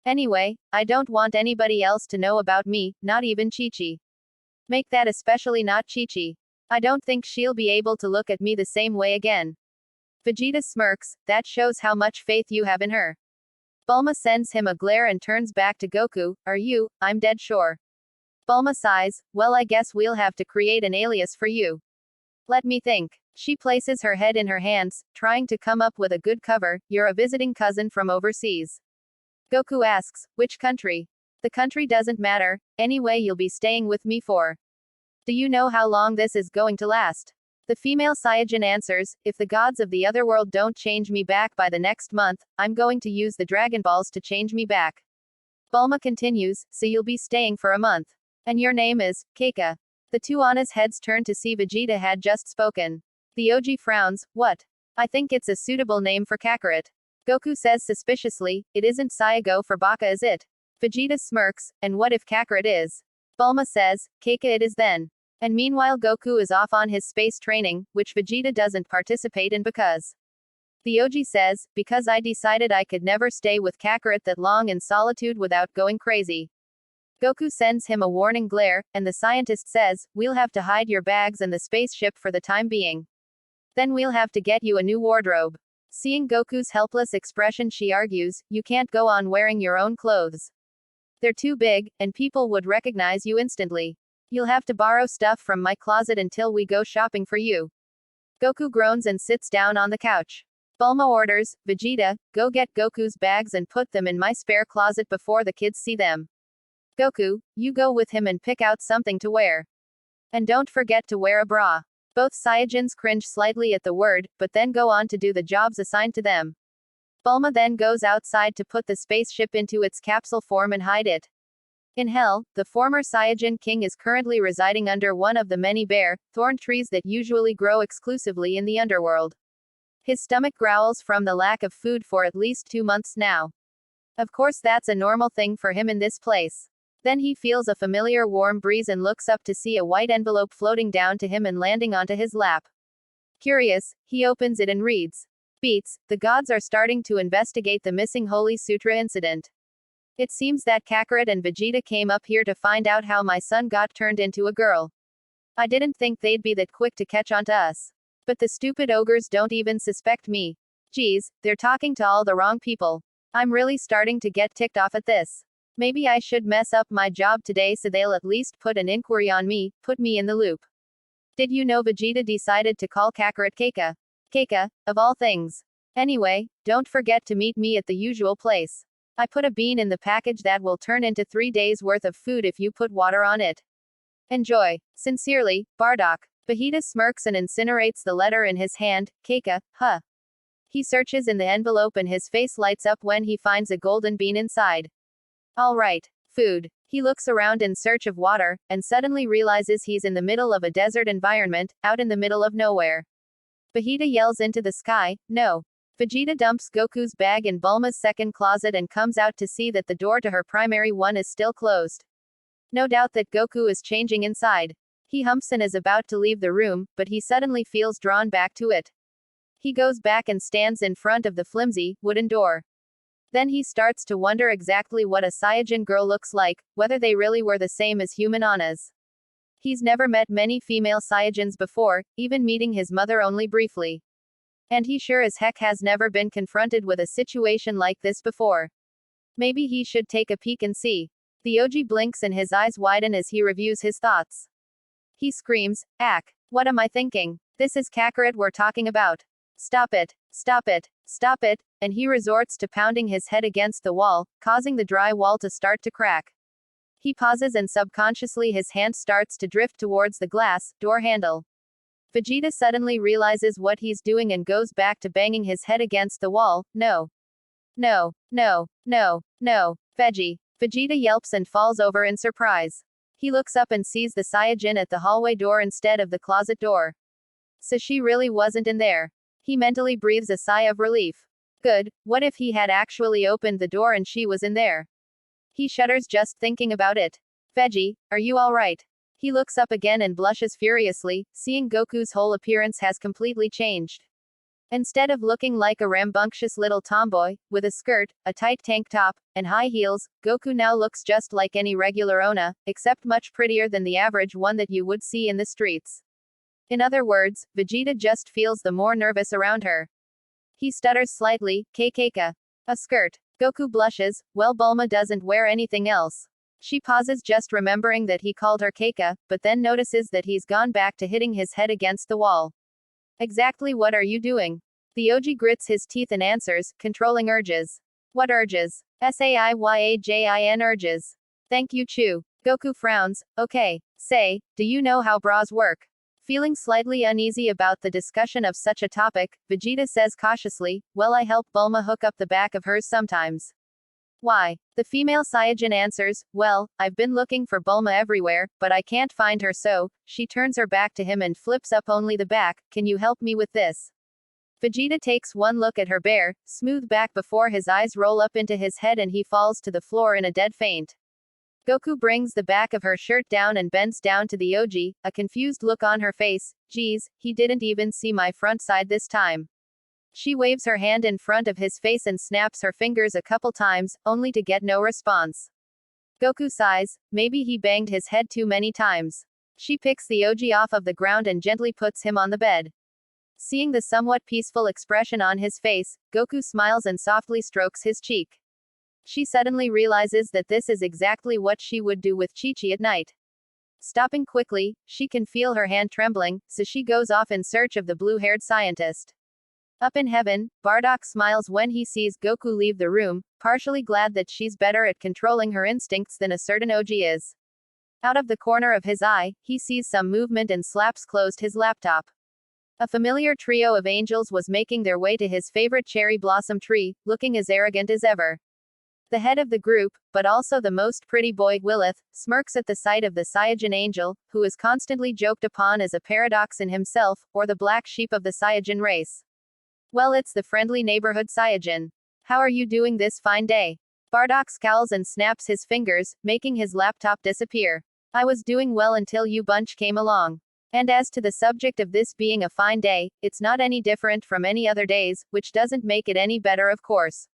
Anyway, I don't want anybody else to know about me, not even Chi-Chi. Make that especially not Chi-Chi. I don't think she'll be able to look at me the same way again. Vegeta smirks, that shows how much faith you have in her. Bulma sends him a glare and turns back to Goku, are you? I'm dead sure. Bulma sighs, well, I guess we'll have to create an alias for you. Let me think. She places her head in her hands, trying to come up with a good cover, you're a visiting cousin from overseas. Goku asks, which country? The country doesn't matter, anyway you'll be staying with me for. Do you know how long this is going to last? The female Saiyajin answers, if the gods of the Otherworld don't change me back by the next month, I'm going to use the Dragon Balls to change me back. Bulma continues, so you'll be staying for a month. And your name is, Keika. The two Anna's heads turn to see Vegeta had just spoken. The OG frowns, what? I think it's a suitable name for Kakarot. Goku says suspiciously, it isn't Saigo for Baka is it? Vegeta smirks, and what if Kakarot is? Bulma says, Keika it is then. And meanwhile Goku is off on his space training, which Vegeta doesn't participate in because. The OG says, because I decided I could never stay with Kakarot that long in solitude without going crazy. Goku sends him a warning glare, and the scientist says, we'll have to hide your bags and the spaceship for the time being. Then we'll have to get you a new wardrobe. Seeing Goku's helpless expression she argues, you can't go on wearing your own clothes. They're too big, and people would recognize you instantly. You'll have to borrow stuff from my closet until we go shopping for you. Goku groans and sits down on the couch. Bulma orders, Vegeta, go get Goku's bags and put them in my spare closet before the kids see them. Goku, you go with him and pick out something to wear. And don't forget to wear a bra. Both Saiyajins cringe slightly at the word, but then go on to do the jobs assigned to them. Bulma then goes outside to put the spaceship into its capsule form and hide it. In Hell, the former Saiyajin king is currently residing under one of the many bare, thorn trees that usually grow exclusively in the underworld. His stomach growls from the lack of food for at least 2 months now. Of course that's a normal thing for him in this place. Then he feels a familiar warm breeze and looks up to see a white envelope floating down to him and landing onto his lap. Curious, he opens it and reads. Beats, the gods are starting to investigate the missing Holy Sutra incident. It seems that Kakarot and Vegeta came up here to find out how my son got turned into a girl. I didn't think they'd be that quick to catch on to us. But the stupid ogres don't even suspect me. Geez, they're talking to all the wrong people. I'm really starting to get ticked off at this. Maybe I should mess up my job today so they'll at least put an inquiry on me, put me in the loop. Did you know Vegeta decided to call Kakarot Keika? Keika, of all things. Anyway, don't forget to meet me at the usual place. I put a bean in the package that will turn into 3 days worth of food if you put water on it. Enjoy. Sincerely, Bardock. Vegeta smirks and incinerates the letter in his hand. Keika, huh. He searches in the envelope and his face lights up when he finds a golden bean inside. All right, food. He looks around in search of water, and suddenly realizes he's in the middle of a desert environment, out in the middle of nowhere. Vegeta yells into the sky, no. Vegeta dumps Goku's bag in Bulma's second closet and comes out to see that the door to her primary one is still closed. No doubt that Goku is changing inside. He humps and is about to leave the room, but he suddenly feels drawn back to it. He goes back and stands in front of the flimsy, wooden door. Then he starts to wonder exactly what a Saiyajin girl looks like, whether they really were the same as human Annas. He's never met many female Saiyajins before, even meeting his mother only briefly. And he sure as heck has never been confronted with a situation like this before. Maybe he should take a peek and see. The OG blinks and his eyes widen as he reviews his thoughts. He screams, Ack, what am I thinking? This is Kakarot we're talking about. Stop it, stop it, stop it, and he resorts to pounding his head against the wall, causing the dry wall to start to crack. He pauses and subconsciously his hand starts to drift towards the glass door handle. Vegeta suddenly realizes what he's doing and goes back to banging his head against the wall. No. No, no, no, no, Veggie. Vegeta yelps and falls over in surprise. He looks up and sees the Saiyajin at the hallway door instead of the closet door. So she really wasn't in there. He mentally breathes a sigh of relief. Good, what if he had actually opened the door and she was in there? He shudders just thinking about it. Veggie, are you alright? He looks up again and blushes furiously, seeing Goku's whole appearance has completely changed. Instead of looking like a rambunctious little tomboy, with a skirt, a tight tank top, and high heels, Goku now looks just like any regular Onna, except much prettier than the average one that you would see in the streets. In other words, Vegeta just feels the more nervous around her. He stutters slightly, "Keika. A skirt." Goku blushes, well Bulma doesn't wear anything else. She pauses just remembering that he called her Keika, but then notices that he's gone back to hitting his head against the wall. Exactly what are you doing? The OG grits his teeth and answers, controlling urges. What urges? Saiyajin urges. Thank you Chu. Goku frowns, okay. Say, do you know how bras work? Feeling slightly uneasy about the discussion of such a topic, Vegeta says cautiously, well I help Bulma hook up the back of hers sometimes. Why? The female Saiyajin answers, well, I've been looking for Bulma everywhere, but I can't find her so, she turns her back to him and flips up only the back, can you help me with this? Vegeta takes one look at her bare, smooth back before his eyes roll up into his head and he falls to the floor in a dead faint. Goku brings the back of her shirt down and bends down to the OG, a confused look on her face, geez, he didn't even see my front side this time. She waves her hand in front of his face and snaps her fingers a couple times, only to get no response. Goku sighs, maybe he banged his head too many times. She picks the OG off of the ground and gently puts him on the bed. Seeing the somewhat peaceful expression on his face, Goku smiles and softly strokes his cheek. She suddenly realizes that this is exactly what she would do with Chi-Chi at night. Stopping quickly, she can feel her hand trembling, so she goes off in search of the blue-haired scientist. Up in heaven, Bardock smiles when he sees Goku leave the room, partially glad that she's better at controlling her instincts than a certain OG is. Out of the corner of his eye, he sees some movement and slaps closed his laptop. A familiar trio of angels was making their way to his favorite cherry blossom tree, looking as arrogant as ever. The head of the group, but also the most pretty boy, Willith, smirks at the sight of the Saiyajin angel, who is constantly joked upon as a paradox in himself, or the black sheep of the Saiyajin race. Well, it's the friendly neighborhood Saiyajin. How are you doing this fine day? Bardock scowls and snaps his fingers, making his laptop disappear. I was doing well until you bunch came along. And as to the subject of this being a fine day, it's not any different from any other days, which doesn't make it any better of course.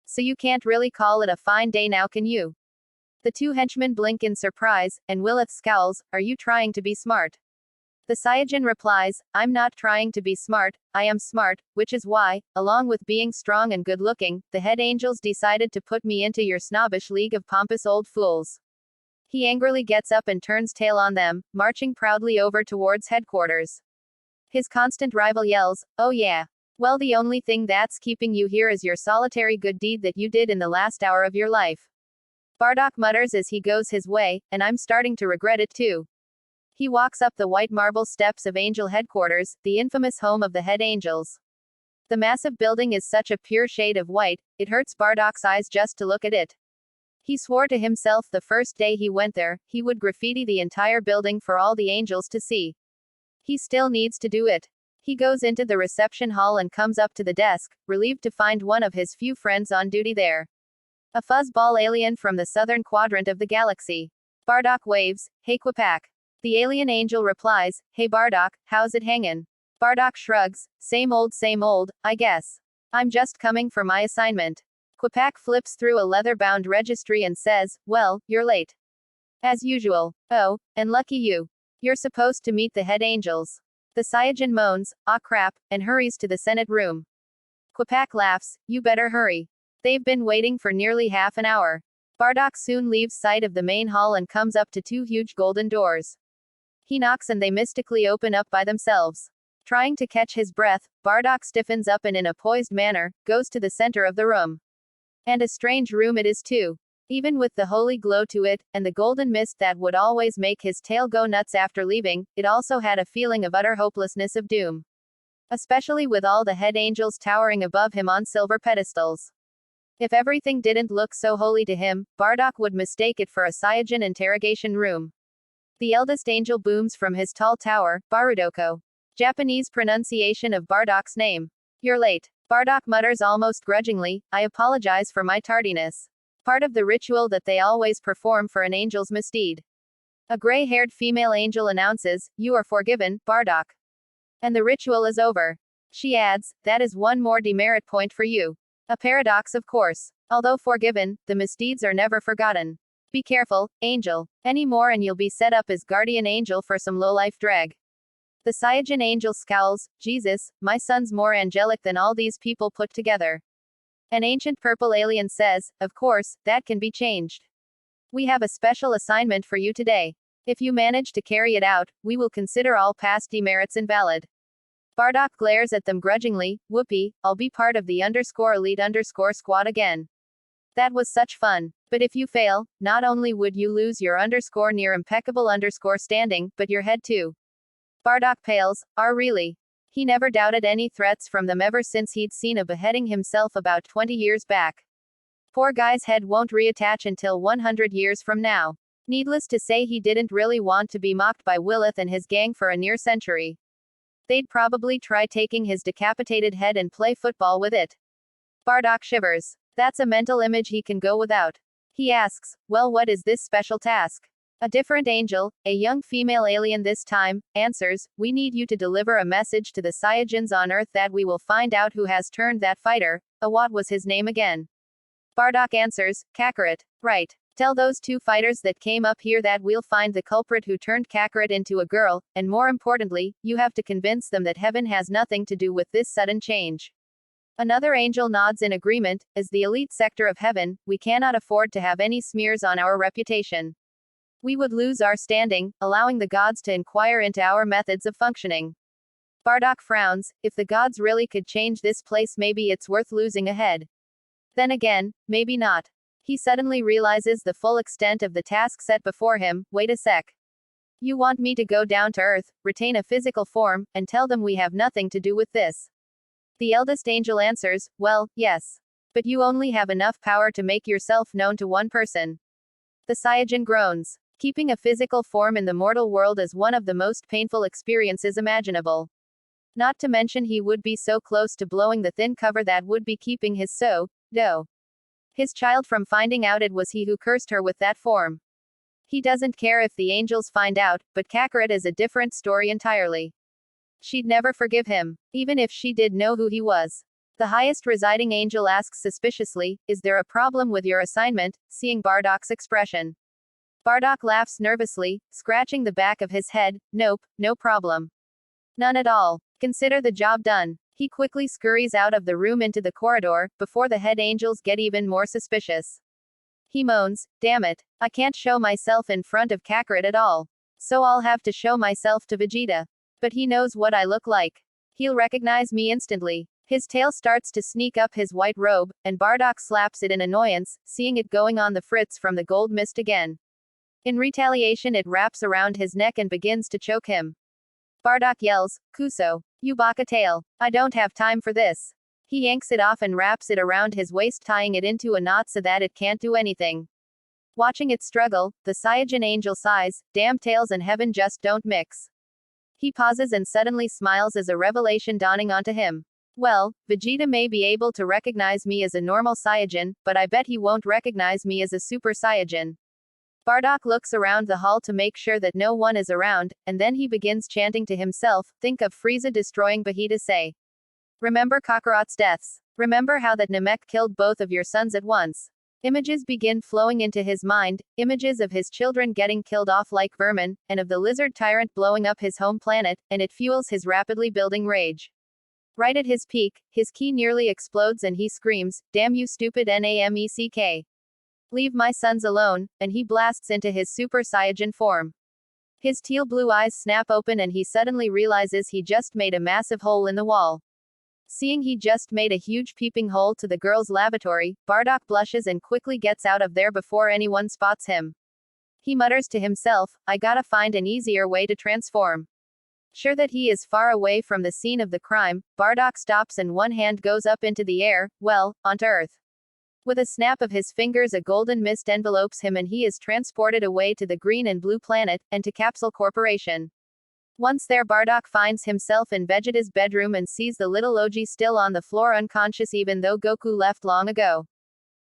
So you can't really call it a fine day now, can you? The two henchmen blink in surprise, and Willith scowls, are you trying to be smart? The Saiyajin replies, I'm not trying to be smart, I am smart, which is why, along with being strong and good looking, the head angels decided to put me into your snobbish league of pompous old fools. He angrily gets up and turns tail on them, marching proudly over towards headquarters. His constant rival yells, oh yeah. Well, the only thing that's keeping you here is your solitary good deed that you did in the last hour of your life. Bardock mutters as he goes his way, and I'm starting to regret it too. He walks up the white marble steps of Angel Headquarters, the infamous home of the head angels. The massive building is such a pure shade of white, it hurts Bardock's eyes just to look at it. He swore to himself the first day he went there, he would graffiti the entire building for all the angels to see. He still needs to do it. He goes into the reception hall and comes up to the desk, relieved to find one of his few friends on duty there. A fuzzball alien from the southern quadrant of the galaxy. Bardock waves, hey Kwapak. The alien angel replies, hey Bardock, how's it hangin'? Bardock shrugs, same old, I guess. I'm just coming for my assignment. Kwapak flips through a leather-bound registry and says, well, you're late. As usual. Oh, and lucky you. You're supposed to meet the head angels. The Saiyajin moans, ah crap, and hurries to the Senate room. Kwapak laughs, you better hurry. They've been waiting for nearly half an hour. Bardock soon leaves sight of the main hall and comes up to two huge golden doors. He knocks and they mystically open up by themselves. Trying to catch his breath, Bardock stiffens up and in a poised manner, goes to the center of the room. And a strange room it is too. Even with the holy glow to it, and the golden mist that would always make his tail go nuts after leaving, it also had a feeling of utter hopelessness of doom. Especially with all the head angels towering above him on silver pedestals. If everything didn't look so holy to him, Bardock would mistake it for a Saiyajin interrogation room. The eldest angel booms from his tall tower, Barudoko. Japanese pronunciation of Bardock's name. You're late. Bardock mutters almost grudgingly, I apologize for my tardiness. Part of the ritual that they always perform for an angel's misdeed. A gray-haired female angel announces, "You are forgiven, Bardock. And the ritual is over." She adds, "That is one more demerit point for you." A paradox, of course. Although forgiven, the misdeeds are never forgotten. Be careful, angel. Any more and you'll be set up as guardian angel for some lowlife drag. The Saiyajin angel scowls, "Jesus, my son's more angelic than all these people put together." An ancient purple alien says, "Of course, that can be changed. We have a special assignment for you today. If you manage to carry it out, we will consider all past demerits invalid." Bardock glares at them grudgingly. "Whoopee, I'll be part of the _elite_ squad again. That was such fun. But if you fail, not only would you lose your near impeccable standing, but your head too." Bardock pales. Really? He never doubted any threats from them ever since he'd seen a beheading himself about 20 years back. Poor guy's head won't reattach until 100 years from now. Needless to say, he didn't really want to be mocked by Willith and his gang for a near century. They'd probably try taking his decapitated head and play football with it. Bardock shivers. That's a mental image he can go without. He asks, "Well, what is this special task?" A different angel, a young female alien this time, answers, "We need you to deliver a message to the Saiyajins on Earth that we will find out who has turned that fighter." What was his name again? Bardock answers, "Kakarot." "Right. Tell those two fighters that came up here that we'll find the culprit who turned Kakarot into a girl, and more importantly, you have to convince them that heaven has nothing to do with this sudden change." Another angel nods in agreement. "As the elite sector of heaven, we cannot afford to have any smears on our reputation. We would lose our standing, allowing the gods to inquire into our methods of functioning." Bardock frowns. If the gods really could change this place, maybe it's worth losing a head. Then again, maybe not. He suddenly realizes the full extent of the task set before him. Wait a sec. You want me to go down to Earth, retain a physical form, and tell them we have nothing to do with this? The eldest angel answers, "Well, yes. But you only have enough power to make yourself known to one person." The Saiyajin groans. Keeping a physical form in the mortal world is one of the most painful experiences imaginable. Not to mention he would be so close to blowing the thin cover that would be keeping his his child from finding out it was he who cursed her with that form. He doesn't care if the angels find out, but Kakarot is a different story entirely. She'd never forgive him, even if she did know who he was. The highest residing angel asks suspiciously, "Is there a problem with your assignment?" Seeing Bardock's expression, Bardock laughs nervously, scratching the back of his head. "Nope, no problem. None at all. Consider the job done." He quickly scurries out of the room into the corridor, before the head angels get even more suspicious. He moans, "Damn it. I can't show myself in front of Kakarot at all. So I'll have to show myself to Vegeta. But he knows what I look like. He'll recognize me instantly." His tail starts to sneak up his white robe, and Bardock slaps it in annoyance, seeing it going on the fritz from the gold mist again. In retaliation, it wraps around his neck and begins to choke him. Bardock yells, "Kuso, you baka tail. I don't have time for this." He yanks it off and wraps it around his waist, tying it into a knot so that it can't do anything. Watching it struggle, the Saiyajin angel sighs, "Damn, tails and heaven just don't mix." He pauses and suddenly smiles as a revelation dawning onto him. "Well, Vegeta may be able to recognize me as a normal Saiyajin, but I bet he won't recognize me as a Super Saiyajin." Bardock looks around the hall to make sure that no one is around, and then he begins chanting to himself, "Think of Frieza destroying Vegeta, say. Remember Kakarot's deaths. Remember how that Namek killed both of your sons at once." Images begin flowing into his mind, images of his children getting killed off like vermin, and of the lizard tyrant blowing up his home planet, and it fuels his rapidly building rage. Right at his peak, his ki nearly explodes and he screams, "Damn you stupid Namek. Leave my sons alone," and he blasts into his Super Saiyajin form. His teal blue eyes snap open and he suddenly realizes he just made a massive hole in the wall. Seeing he just made a huge peeping hole to the girl's lavatory, Bardock blushes and quickly gets out of there before anyone spots him. He mutters to himself, "I gotta find an easier way to transform." Sure that he is far away from the scene of the crime, Bardock stops and one hand goes up into the air, onto Earth. With a snap of his fingers, a golden mist envelopes him and he is transported away to the green and blue planet, and to Capsule Corporation. Once there, Bardock finds himself in Vegeta's bedroom and sees the little Oji still on the floor unconscious even though Goku left long ago.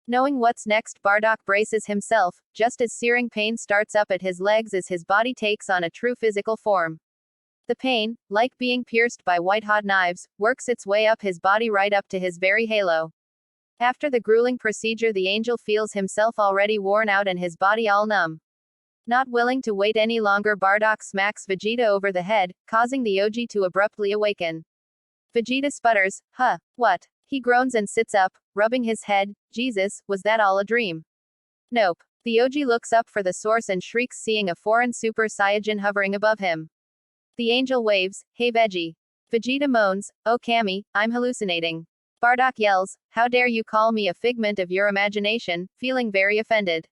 Knowing what's next, Bardock braces himself, just as searing pain starts up at his legs as his body takes on a true physical form. The pain, like being pierced by white-hot knives, works its way up his body right up to his very halo. After the grueling procedure, the angel feels himself already worn out and his body all numb. Not willing to wait any longer, Bardock smacks Vegeta over the head, causing the OG to abruptly awaken. Vegeta sputters, "Huh, what?" He groans and sits up, rubbing his head. Jesus, was that all a dream? Nope. The OG looks up for the source and shrieks, seeing a foreign Super Saiyajin hovering above him. The angel waves, "Hey Veggie." Vegeta moans, "Oh Kami, I'm hallucinating." Bardock yells, "How dare you call me a figment of your imagination," feeling very offended.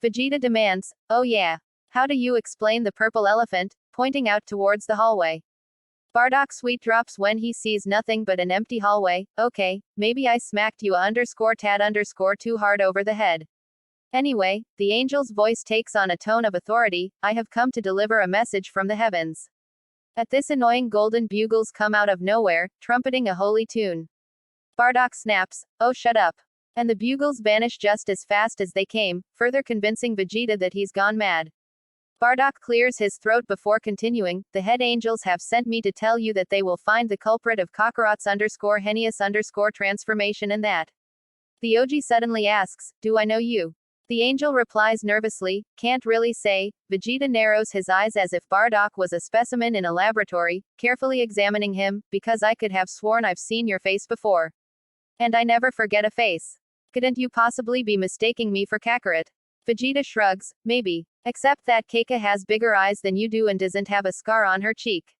Vegeta demands, "Oh yeah. How do you explain the purple elephant?" pointing out towards the hallway. Bardock sweet drops when he sees nothing but an empty hallway. "Okay, maybe I smacked you _tad_ too hard over the head. Anyway," the angel's voice takes on a tone of authority, "I have come to deliver a message from the heavens." At this, annoying golden bugles come out of nowhere, trumpeting a holy tune. Bardock snaps, "Oh shut up." And the bugles vanish just as fast as they came, further convincing Vegeta that he's gone mad. Bardock clears his throat before continuing, "The head angels have sent me to tell you that they will find the culprit of Kakarot's _heinous transformation and that." The OG suddenly asks, "Do I know you?" The angel replies nervously, "Can't really say." Vegeta narrows his eyes as if Bardock was a specimen in a laboratory, carefully examining him, "Because I could have sworn I've seen your face before. And I never forget a face. Couldn't you possibly be mistaking me for Kakarot?" Vegeta shrugs, "Maybe. Except that Keika has bigger eyes than you do and doesn't have a scar on her cheek."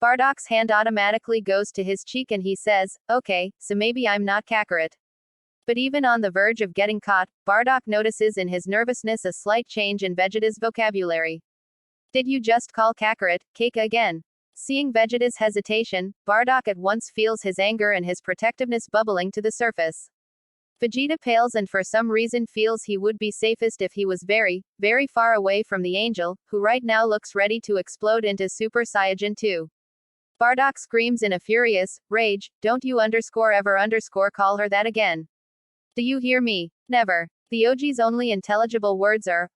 Bardock's hand automatically goes to his cheek and he says, "Okay, so maybe I'm not Kakarot." But even on the verge of getting caught, Bardock notices in his nervousness a slight change in Vegeta's vocabulary. "Did you just call Kakarot Keika again?" Seeing Vegeta's hesitation, Bardock at once feels his anger and his protectiveness bubbling to the surface. Vegeta pales and for some reason feels he would be safest if he was very, very far away from the angel, who right now looks ready to explode into Super Saiyajin 2. Bardock screams in a furious rage, "Don't you ever call her that again. Do you hear me? Never." The OG's only intelligible words are,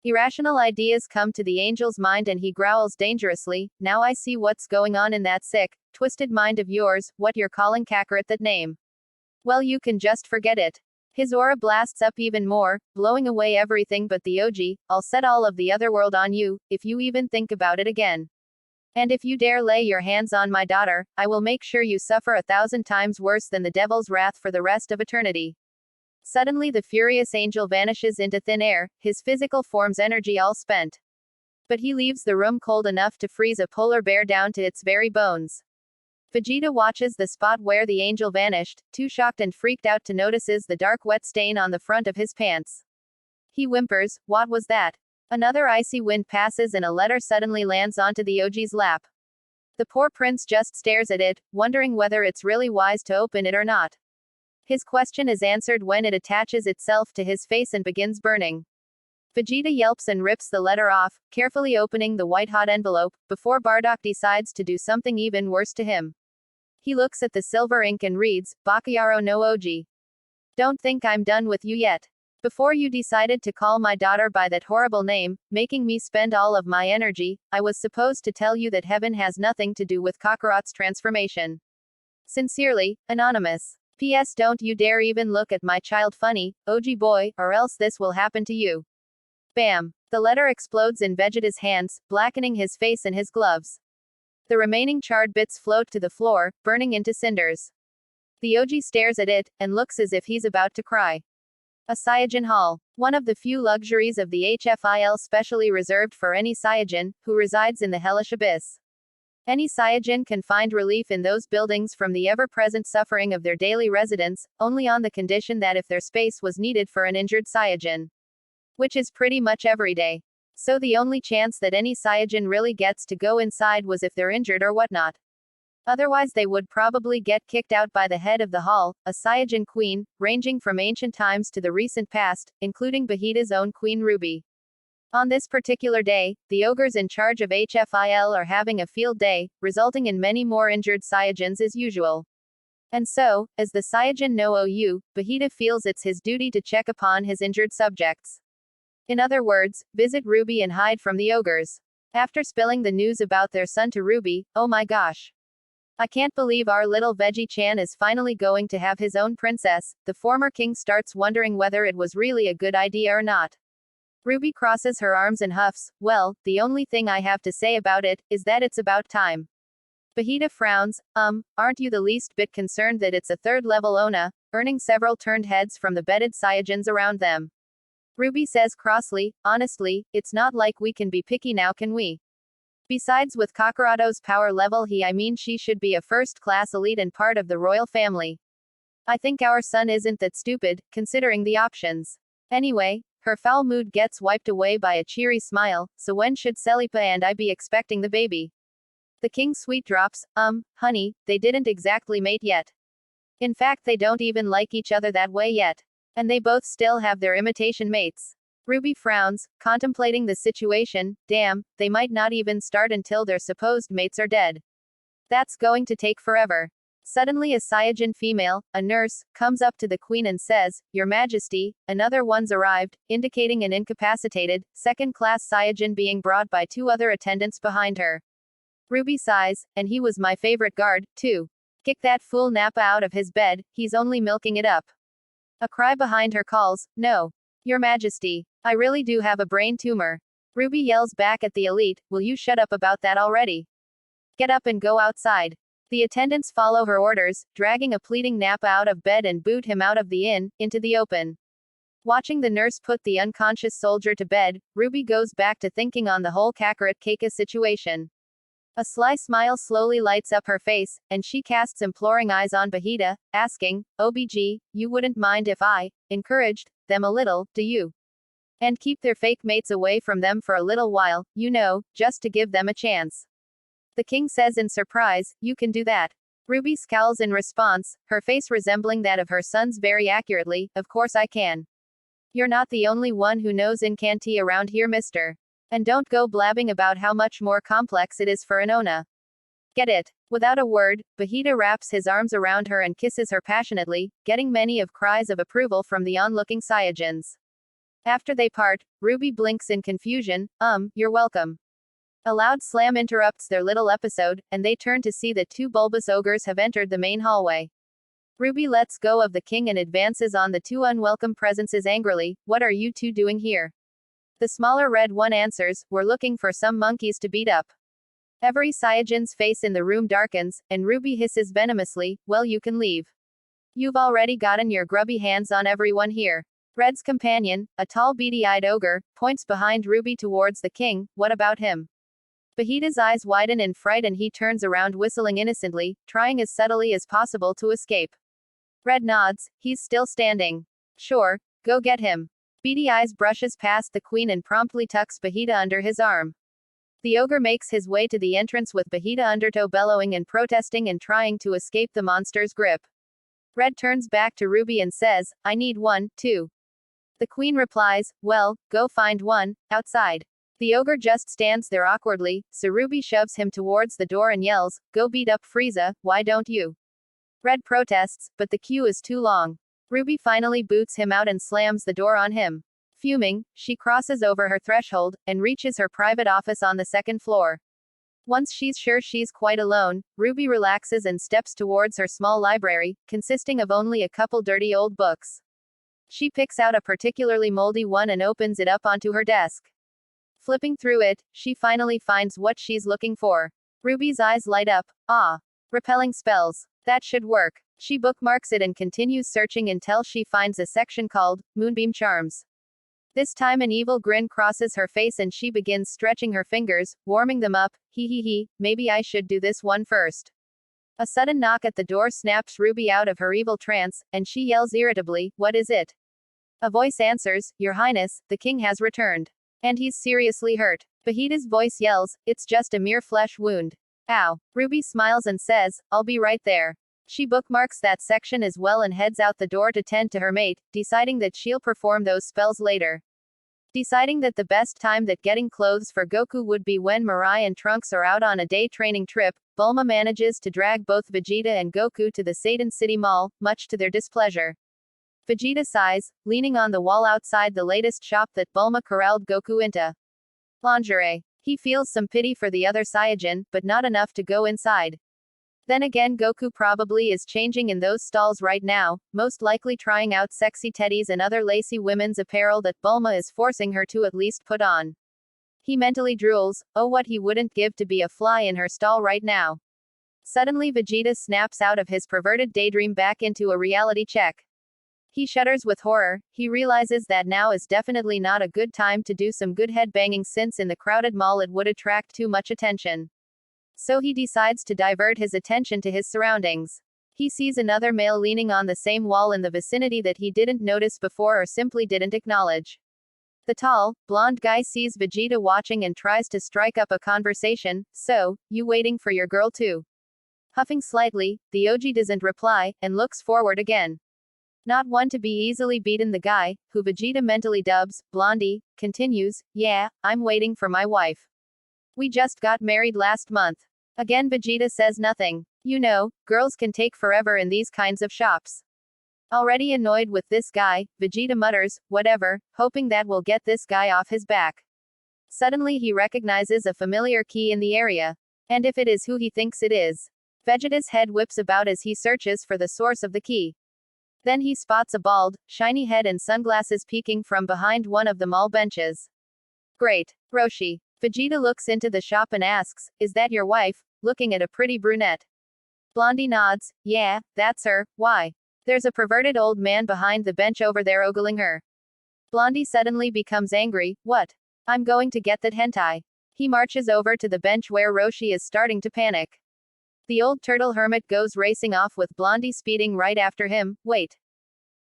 Irrational ideas come to the angel's mind and he growls dangerously, "Now I see what's going on in that sick, twisted mind of yours, what you're calling Kakarot that name. Well, you can just forget it." His aura blasts up even more, blowing away everything but the OG. "I'll set all of the Otherworld on you, if you even think about it again. And if you dare lay your hands on my daughter, I will make sure you suffer 1,000 times worse than the devil's wrath for the rest of eternity." Suddenly the furious angel vanishes into thin air, his physical form's energy all spent. But he leaves the room cold enough to freeze a polar bear down to its very bones. Vegeta watches the spot where the angel vanished, too shocked and freaked out to notices the dark wet stain on the front of his pants. He whimpers, "What was that?" Another icy wind passes and a letter suddenly lands onto the OG's lap. The poor prince just stares at it, wondering whether it's really wise to open it or not. His question is answered when it attaches itself to his face and begins burning. Vegeta yelps and rips the letter off, carefully opening the white-hot envelope, before Bardock decides to do something even worse to him. He looks at the silver ink and reads, "Bakayaro no Oji. Don't think I'm done with you yet. Before you decided to call my daughter by that horrible name, making me spend all of my energy, I was supposed to tell you that heaven has nothing to do with Kakarot's transformation. Sincerely, Anonymous. P.S. Don't you dare even look at my child funny, OG boy, or else this will happen to you." Bam! The letter explodes in Vegeta's hands, blackening his face and his gloves. The remaining charred bits float to the floor, burning into cinders. The OG stares at it, and looks as if he's about to cry. A Saiyajin Hall. One of the few luxuries of the HFIL specially reserved for any Saiyajin, who resides in the hellish abyss. Any Saiyajin can find relief in those buildings from the ever-present suffering of their daily residents, only on the condition that if their space was needed for an injured Saiyajin. Which is pretty much every day. So the only chance that any Saiyajin really gets to go inside was if they're injured or whatnot. Otherwise they would probably get kicked out by the head of the hall, a Saiyajin queen, ranging from ancient times to the recent past, including Vegeta's own Queen Ruby. On this particular day, the ogres in charge of HFIL are having a field day, resulting in many more injured Saiyajins as usual. And so, as the Saiyajin no OU, Vegeta feels it's his duty to check upon his injured subjects. In other words, visit Ruby and hide from the ogres. After spilling the news about their son to Ruby, oh my gosh. I can't believe our little Veggie-chan is finally going to have his own princess, the former king starts wondering whether it was really a good idea or not. Ruby crosses her arms and huffs, well, the only thing I have to say about it, is that it's about time. Vegeta frowns, aren't you the least bit concerned that it's a third-level Onna, earning several turned heads from the bedded Saiyajins around them? Ruby says crossly, honestly, it's not like we can be picky now, can we? Besides, with Kakarato's power level, she should be a first-class elite and part of the royal family. I think our son isn't that stupid, considering the options. Anyway, her foul mood gets wiped away by a cheery smile, so when should Selipa and I be expecting the baby? The king's sweet drops, honey, they didn't exactly mate yet. In fact, they don't even like each other that way yet. And they both still have their imitation mates. Ruby frowns, contemplating the situation, damn, they might not even start until their supposed mates are dead. That's going to take forever. Suddenly a Saiyajin female, a nurse, comes up to the queen and says, Your Majesty, another one's arrived, indicating an incapacitated, second-class Saiyajin being brought by two other attendants behind her. Ruby sighs, and he was my favorite guard, too. Kick that fool Nappa out of his bed, he's only milking it up. A cry behind her calls, No. Your Majesty, I really do have a brain tumor. Ruby yells back at the elite, will you shut up about that already? Get up and go outside. The attendants follow her orders, dragging a pleading Nappa out of bed and boot him out of the inn, into the open. Watching the nurse put the unconscious soldier to bed, Ruby goes back to thinking on the whole Kakarot Keika situation. A sly smile slowly lights up her face, and she casts imploring eyes on Vegeta, asking, OBG, you wouldn't mind if I encouraged them a little, do you? And keep their fake mates away from them for a little while, just to give them a chance. The king says in surprise, you can do that. Ruby scowls in response, her face resembling that of her son's very accurately, of course I can. You're not the only one who knows Incanti around here, mister. And don't go blabbing about how much more complex it is for an Onna. Get it? Without a word, Vegeta wraps his arms around her and kisses her passionately, getting many of cries of approval from the onlooking Saiyajins. After they part, Ruby blinks in confusion, you're welcome. A loud slam interrupts their little episode, and they turn to see that two bulbous ogres have entered the main hallway. Ruby lets go of the king and advances on the two unwelcome presences angrily, what are you two doing here? The smaller red one answers, we're looking for some monkeys to beat up. Every Saiyajin's face in the room darkens, and Ruby hisses venomously, well you can leave. You've already gotten your grubby hands on everyone here. Red's companion, a tall beady-eyed ogre, points behind Ruby towards the king, what about him? Vegeta's eyes widen in fright and he turns around whistling innocently, trying as subtly as possible to escape. Red nods, he's still standing. Sure, go get him. Beady Eyes brushes past the queen and promptly tucks Vegeta under his arm. The ogre makes his way to the entrance with Vegeta undertow bellowing and protesting and trying to escape the monster's grip. Red turns back to Ruby and says, I need one, too. The queen replies, well, go find one, outside. The ogre just stands there awkwardly, so Ruby shoves him towards the door and yells, go beat up Frieza, why don't you? Red protests, but the queue is too long. Ruby finally boots him out and slams the door on him. Fuming, she crosses over her threshold, and reaches her private office on the second floor. Once she's sure she's quite alone, Ruby relaxes and steps towards her small library, consisting of only a couple dirty old books. She picks out a particularly moldy one and opens it up onto her desk. Flipping through it, she finally finds what she's looking for. Ruby's eyes light up. Ah. Repelling spells. That should work. She bookmarks it and continues searching until she finds a section called Moonbeam Charms. This time an evil grin crosses her face and she begins stretching her fingers, warming them up. Maybe I should do this one first. A sudden knock at the door snaps Ruby out of her evil trance, and she yells irritably, what is it? A voice answers, Your Highness, the king has returned. And he's seriously hurt. Vegeta's voice yells, it's just a mere flesh wound. Ow. Ruby smiles and says, I'll be right there. She bookmarks that section as well and heads out the door to tend to her mate, deciding that she'll perform those spells later. Deciding that the best time that getting clothes for Goku would be when Mirai and Trunks are out on a day training trip, Bulma manages to drag both Vegeta and Goku to the Satan City Mall, much to their displeasure. Vegeta sighs, leaning on the wall outside the latest shop that Bulma corralled Goku into. Lingerie. He feels some pity for the other Saiyajin, but not enough to go inside. Then again, Goku probably is changing in those stalls right now, most likely trying out sexy teddies and other lacy women's apparel that Bulma is forcing her to at least put on. He mentally drools, oh what he wouldn't give to be a fly in her stall right now. Suddenly Vegeta snaps out of his perverted daydream back into a reality check. He shudders with horror. He realizes that now is definitely not a good time to do some good headbanging, since in the crowded mall it would attract too much attention. So he decides to divert his attention to his surroundings. He sees another male leaning on the same wall in the vicinity that he didn't notice before or simply didn't acknowledge. The tall, blonde guy sees Vegeta watching and tries to strike up a conversation. So, you waiting for your girl too? Huffing slightly, the OG doesn't reply, and looks forward again. Not one to be easily beaten, the guy, who Vegeta mentally dubs Blondie, continues, yeah, I'm waiting for my wife. We just got married last month. Again Vegeta says nothing. You know, girls can take forever in these kinds of shops. Already annoyed with this guy, Vegeta mutters, whatever, hoping that will get this guy off his back. Suddenly he recognizes a familiar key in the area. And if it is who he thinks it is. Vegeta's head whips about as he searches for the source of the key. Then he spots a bald, shiny head and sunglasses peeking from behind one of the mall benches. Great. Roshi. Vegeta looks into the shop and asks, is that your wife, looking at a pretty brunette? Blondie nods, yeah, that's her, why? There's a perverted old man behind the bench over there ogling her. Blondie suddenly becomes angry, what? I'm going to get that hentai. He marches over to the bench where Roshi is starting to panic. The old turtle hermit goes racing off with Blondie speeding right after him. Wait.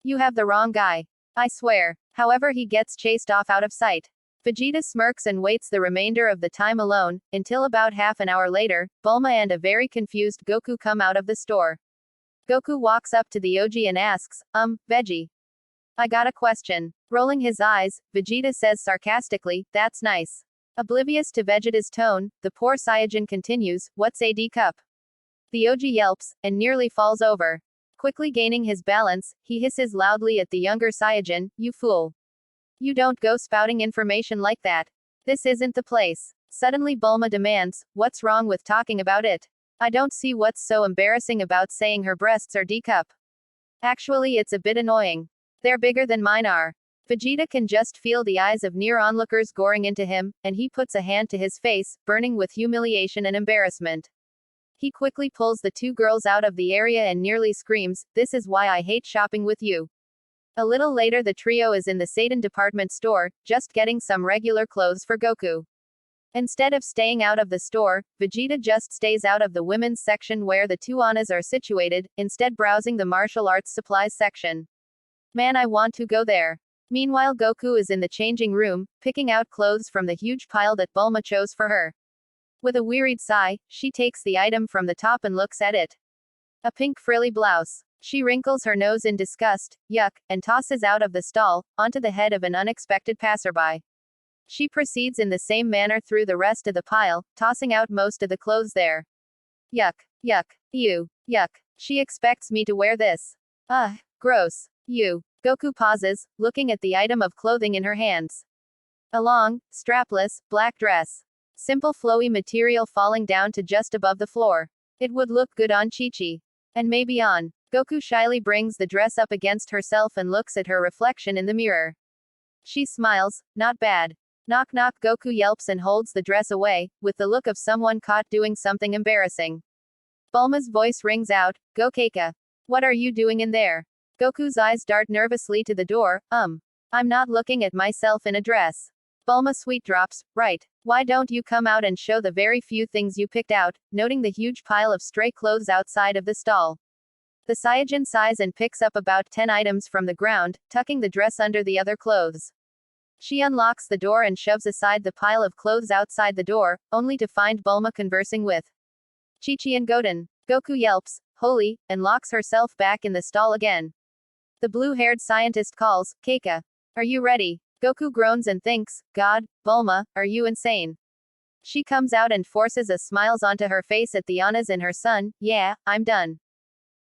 You have the wrong guy. I swear. However, he gets chased off out of sight. Vegeta smirks and waits the remainder of the time alone, until about half an hour later, Bulma and a very confused Goku come out of the store. Goku walks up to the OG and asks, Veggie. I got a question. Rolling his eyes, Vegeta says sarcastically, that's nice. Oblivious to Vegeta's tone, the poor Saiyajin continues, what's a D cup? The OG yelps, and nearly falls over. Quickly gaining his balance, he hisses loudly at the younger Saiyajin, you fool. You don't go spouting information like that. This isn't the place. Suddenly Bulma demands, what's wrong with talking about it? I don't see what's so embarrassing about saying her breasts are D cup. Actually, it's a bit annoying. They're bigger than mine are. Vegeta can just feel the eyes of near onlookers goring into him, and he puts a hand to his face, burning with humiliation and embarrassment. He quickly pulls the two girls out of the area and nearly screams, this is why I hate shopping with you. A little later the trio is in the Satan department store, just getting some regular clothes for Goku. Instead of staying out of the store, Vegeta just stays out of the women's section where the two Onnas are situated, instead browsing the martial arts supplies section. Man, I want to go there. Meanwhile Goku is in the changing room, picking out clothes from the huge pile that Bulma chose for her. With a wearied sigh, she takes the item from the top and looks at it. A pink frilly blouse. She wrinkles her nose in disgust, yuck, and tosses out of the stall, onto the head of an unexpected passerby. She proceeds in the same manner through the rest of the pile, tossing out most of the clothes there. Yuck. Yuck. Ew. Yuck. She expects me to wear this. Ugh. Gross. Ew. Goku pauses, looking at the item of clothing in her hands. A long, strapless, black dress. Simple flowy material falling down to just above the floor. It would look good on Chi-Chi. And maybe on. Goku shyly brings the dress up against herself and looks at her reflection in the mirror. She smiles, not bad. Knock knock, Goku yelps and holds the dress away, with the look of someone caught doing something embarrassing. Bulma's voice rings out, Go Keika. What are you doing in there? Goku's eyes dart nervously to the door, I'm not looking at myself in a dress. Bulma sweet drops, right. Why don't you come out and show the very few things you picked out, noting the huge pile of stray clothes outside of the stall. The Saiyajin sighs and picks up about 10 items from the ground, tucking the dress under the other clothes. She unlocks the door and shoves aside the pile of clothes outside the door, only to find Bulma conversing with Chi-Chi and Goten. Goku yelps, holy, and locks herself back in the stall again. The blue-haired scientist calls, Keika. Are you ready? Goku groans and thinks, God, Bulma, are you insane? She comes out and forces a smile onto her face at the Annas and her son. Yeah, I'm done.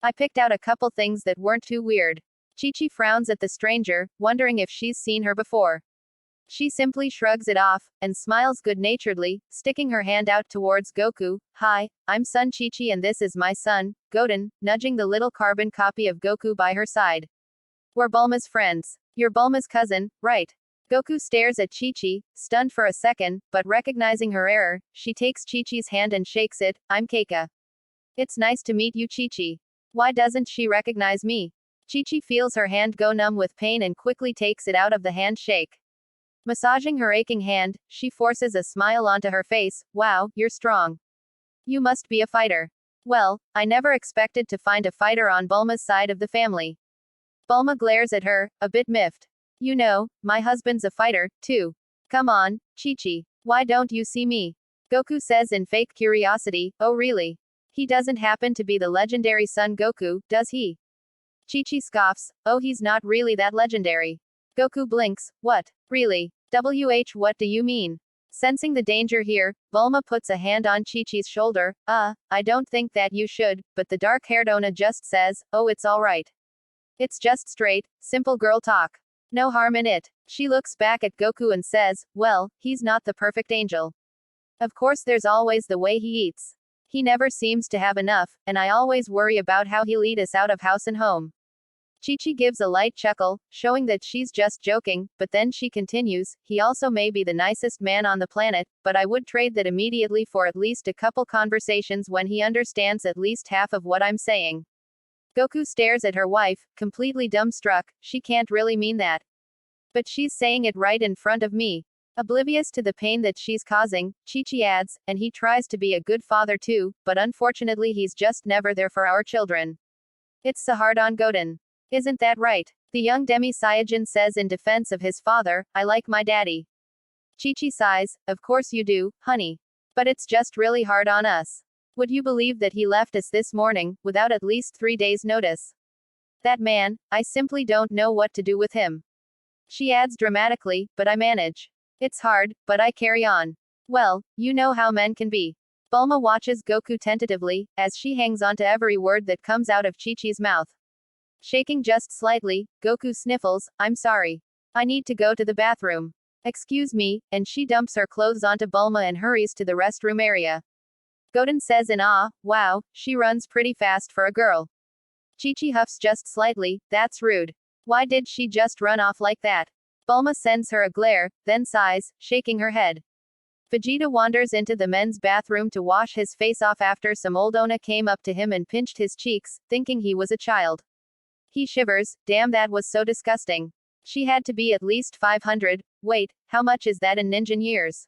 I picked out a couple things that weren't too weird. Chi-Chi frowns at the stranger, wondering if she's seen her before. She simply shrugs it off, and smiles good-naturedly, sticking her hand out towards Goku. Hi, I'm Son Chi-Chi and this is my son, Goten, nudging the little carbon copy of Goku by her side. We're Bulma's friends. You're Bulma's cousin, right? Goku stares at Chi-Chi, stunned for a second, but recognizing her error, she takes Chi-Chi's hand and shakes it. I'm Keika. It's nice to meet you, Chi-Chi. Why doesn't she recognize me? Chi-Chi feels her hand go numb with pain and quickly takes it out of the handshake. Massaging her aching hand, she forces a smile onto her face. Wow, you're strong. You must be a fighter. Well, I never expected to find a fighter on Bulma's side of the family. Bulma glares at her, a bit miffed. You know, my husband's a fighter, too. Come on, Chi-Chi. Why don't you see me? Goku says in fake curiosity. Oh really? He doesn't happen to be the legendary Son Goku, does he? Chi-Chi scoffs. Oh, he's not really that legendary. Goku blinks. What? Really? What do you mean? Sensing the danger here, Bulma puts a hand on Chi-Chi's shoulder. I don't think that you should, but the dark-haired Onna just says, oh it's alright. It's just straight, simple girl talk. No harm in it. She looks back at Goku and says, well, he's not the perfect angel. Of course there's always the way he eats. He never seems to have enough, and I always worry about how he'll eat us out of house and home. Chi-Chi gives a light chuckle, showing that she's just joking, but then she continues, he also may be the nicest man on the planet, but I would trade that immediately for at least a couple conversations when he understands at least half of what I'm saying. Goku stares at her wife, completely dumbstruck. She can't really mean that. But she's saying it right in front of me. Oblivious to the pain that she's causing, Chi-Chi adds, and he tries to be a good father too, but unfortunately he's just never there for our children. It's so hard on Goten. Isn't that right? The young demi-Saiyajin says in defense of his father, I like my daddy. Chi-Chi sighs, of course you do, honey. But it's just really hard on us. Would you believe that he left us this morning, without at least 3 days' notice? That man, I simply don't know what to do with him. She adds dramatically, but I manage. It's hard, but I carry on. Well, you know how men can be. Bulma watches Goku tentatively, as she hangs on to every word that comes out of Chi-Chi's mouth. Shaking just slightly, Goku sniffles, I'm sorry. I need to go to the bathroom. Excuse me, and she dumps her clothes onto Bulma and hurries to the restroom area. Goten says in awe, wow, she runs pretty fast for a girl. Chi-Chi huffs just slightly, that's rude. Why did she just run off like that? Bulma sends her a glare, then sighs, shaking her head. Vegeta wanders into the men's bathroom to wash his face off after some old Onna came up to him and pinched his cheeks, thinking he was a child. He shivers, damn that was so disgusting. She had to be at least 500, wait, how much is that in ninja years?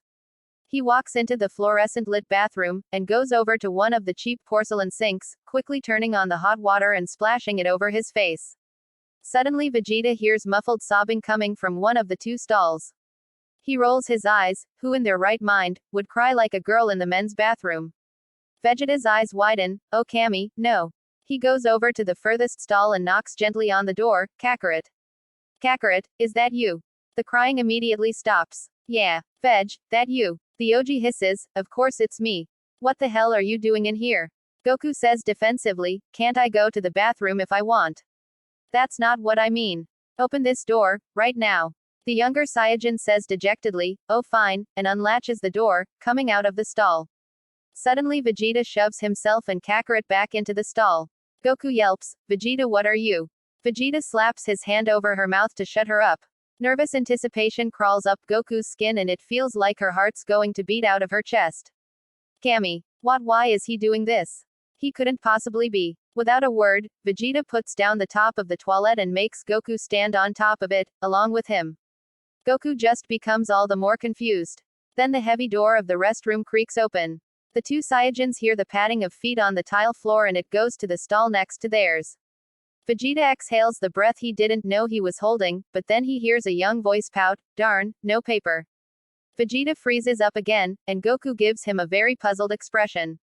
He walks into the fluorescent-lit bathroom, and goes over to one of the cheap porcelain sinks, quickly turning on the hot water and splashing it over his face. Suddenly Vegeta hears muffled sobbing coming from one of the 2 stalls. He rolls his eyes, who in their right mind, would cry like a girl in the men's bathroom? Vegeta's eyes widen, oh Cammy, no. He goes over to the furthest stall and knocks gently on the door. Kakarot. Kakarot, is that you? The crying immediately stops. Yeah, Veg, that you. The OG hisses, of course it's me. What the hell are you doing in here? Goku says defensively, can't I go to the bathroom if I want? That's not what I mean. Open this door, right now. The younger Saiyajin says dejectedly, oh fine, and unlatches the door, coming out of the stall. Suddenly Vegeta shoves himself and Kakarot back into the stall. Goku yelps, Vegeta what are you? Vegeta slaps his hand over her mouth to shut her up. Nervous anticipation crawls up Goku's skin and it feels like her heart's going to beat out of her chest. Cammy. Why is he doing this? He couldn't possibly be. Without a word, Vegeta puts down the top of the toilet and makes Goku stand on top of it, along with him. Goku just becomes all the more confused. Then the heavy door of the restroom creaks open. The 2 Saiyajins hear the padding of feet on the tile floor and it goes to the stall next to theirs. Vegeta exhales the breath he didn't know he was holding, but then he hears a young voice pout, darn, no paper. Vegeta freezes up again, and Goku gives him a very puzzled expression.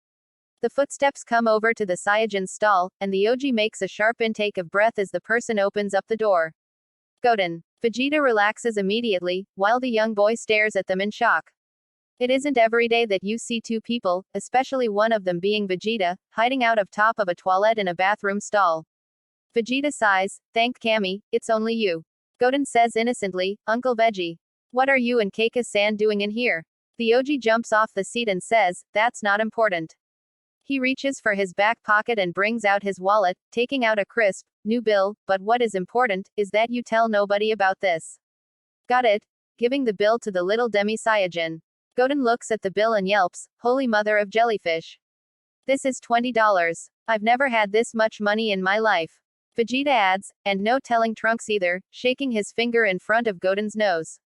The footsteps come over to the Saiyajin's stall, and the OG makes a sharp intake of breath as the person opens up the door. Goten. Vegeta relaxes immediately, while the young boy stares at them in shock. It isn't every day that you see two people, especially one of them being Vegeta, hiding out of top of a toilet in a bathroom stall. Vegeta sighs, thank Cammy, it's only you. Goten says innocently, Uncle Veggie. What are you and Keika-san doing in here? The OG jumps off the seat and says, that's not important. He reaches for his back pocket and brings out his wallet, taking out a crisp, new bill, but what is important, is that you tell nobody about this. Got it? Giving the bill to the little demi-Saiyajin. Goten looks at the bill and yelps, holy mother of jellyfish. This is $20. I've never had this much money in my life. Vegeta adds, and no telling Trunks either, shaking his finger in front of Goten's nose.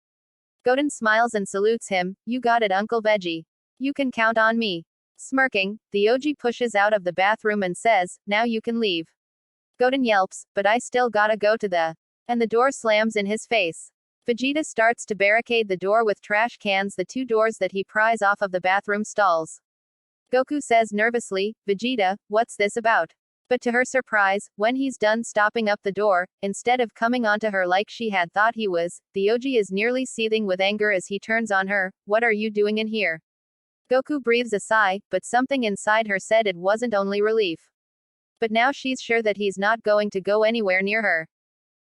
Goten smiles and salutes him, you got it Uncle Veggie. You can count on me. Smirking, the OG pushes out of the bathroom and says, now you can leave. Goten yelps, but I still gotta go to the... And the door slams in his face. Vegeta starts to barricade the door with trash cans, the two doors that he pries off of the bathroom stalls. Goku says nervously, Vegeta, what's this about? But to her surprise, when he's done stopping up the door, instead of coming onto her like she had thought he was, the OG is nearly seething with anger as he turns on her, what are you doing in here? Goku breathes a sigh, but something inside her said it wasn't only relief. But now she's sure that he's not going to go anywhere near her.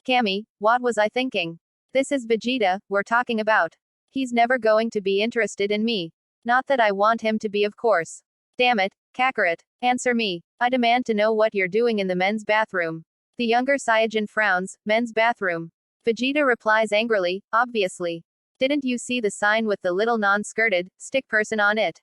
Cammy, what was I thinking? This is Vegeta, we're talking about. He's never going to be interested in me. Not that I want him to be, of course. Damn it, Kakarot, answer me. I demand to know what you're doing in the men's bathroom. The younger Saiyajin frowns, men's bathroom. Vegeta replies angrily, obviously. Didn't you see the sign with the little non-skirted, stick person on it?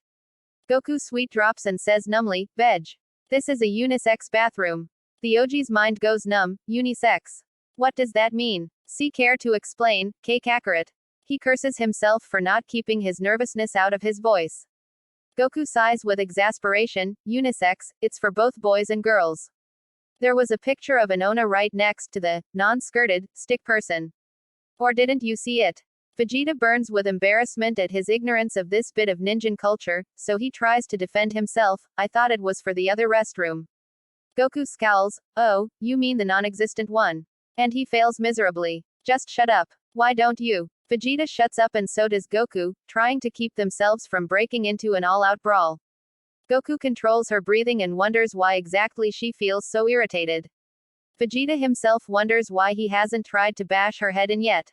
Goku sweet drops and says numbly, Veg. This is a unisex bathroom. The OG's mind goes numb, unisex. What does that mean? See care to explain, K. Kakarot. He curses himself for not keeping his nervousness out of his voice. Goku sighs with exasperation, unisex, it's for both boys and girls. There was a picture of an Onna right next to the non-skirted, stick person. Or didn't you see it? Vegeta burns with embarrassment at his ignorance of this bit of ninja culture, so he tries to defend himself, I thought it was for the other restroom. Goku scowls, oh, you mean the non-existent one. And he fails miserably. Just shut up. Why don't you? Vegeta shuts up and so does Goku, trying to keep themselves from breaking into an all-out brawl. Goku controls her breathing and wonders why exactly she feels so irritated. Vegeta himself wonders why he hasn't tried to bash her head in yet.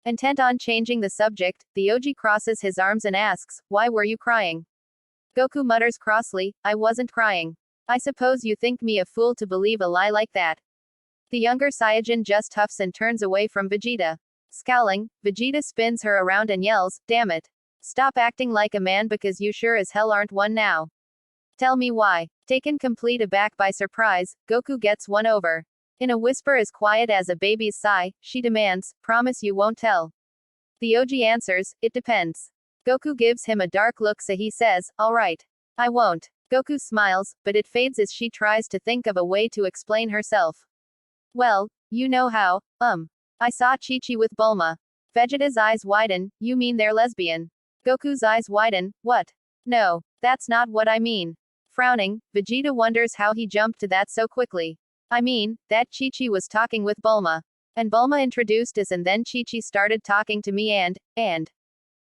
Intent on changing the subject, the OG crosses his arms and asks, why were you crying? Goku mutters crossly, I wasn't crying. I suppose you think me a fool to believe a lie like that. The younger Saiyajin just huffs and turns away from Vegeta. Scowling, Vegeta spins her around and yells, damn it. Stop acting like a man because you sure as hell aren't one now. Tell me why. Taken complete aback by surprise, Goku gets one over. In a whisper as quiet as a baby's sigh, she demands, promise you won't tell. The OG answers, it depends. Goku gives him a dark look so he says, alright. I won't. Goku smiles, but it fades as she tries to think of a way to explain herself. Well, you know how, I saw Chi-Chi with Bulma. Vegeta's eyes widen, you mean they're lesbian? Goku's eyes widen, what? No, that's not what I mean. Frowning, Vegeta wonders how he jumped to that so quickly. I mean, that Chi-Chi was talking with Bulma. And Bulma introduced us and then Chi-Chi started talking to me and.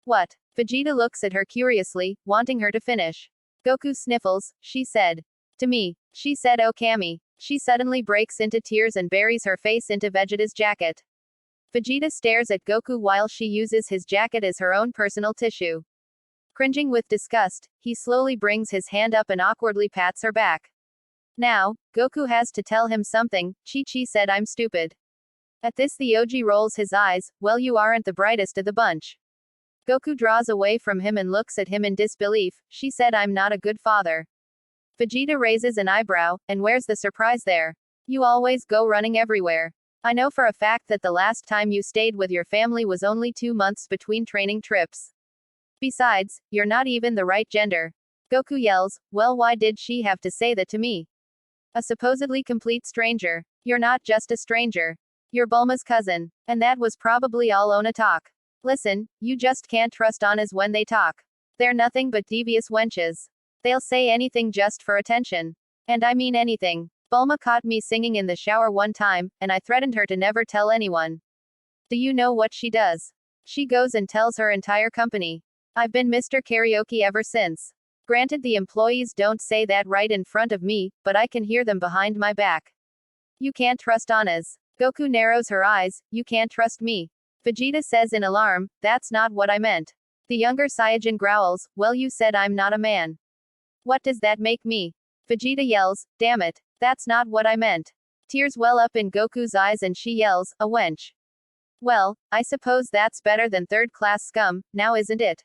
What? Vegeta looks at her curiously, wanting her to finish. Goku sniffles, she said. To me. She said oh Cammy. She suddenly breaks into tears and buries her face into Vegeta's jacket. Vegeta stares at Goku while she uses his jacket as her own personal tissue. Cringing with disgust, he slowly brings his hand up and awkwardly pats her back. Now, Goku has to tell him something, Chi-Chi said I'm stupid. At this the OG rolls his eyes, well you aren't the brightest of the bunch. Goku draws away from him and looks at him in disbelief, she said I'm not a good father. Vegeta raises an eyebrow, and where's the surprise there? You always go running everywhere. I know for a fact that the last time you stayed with your family was only 2 months between training trips. Besides, you're not even the right gender. Goku yells, well why did she have to say that to me? A supposedly complete stranger. You're not just a stranger. You're Bulma's cousin. And that was probably all Onna talk. Listen, you just can't trust Onnas when they talk. They're nothing but devious wenches. They'll say anything just for attention. And I mean anything. Bulma caught me singing in the shower one time, and I threatened her to never tell anyone. Do you know what she does? She goes and tells her entire company. I've been Mr. Karaoke ever since. Granted, the employees don't say that right in front of me, but I can hear them behind my back. You can't trust Anna's. Goku narrows her eyes, you can't trust me. Vegeta says in alarm, that's not what I meant. The younger Saiyajin growls, well, you said I'm not a man. What does that make me? Vegeta yells, damn it, that's not what I meant. Tears well up in Goku's eyes and she yells, a wench. Well, I suppose that's better than third-class scum, now isn't it?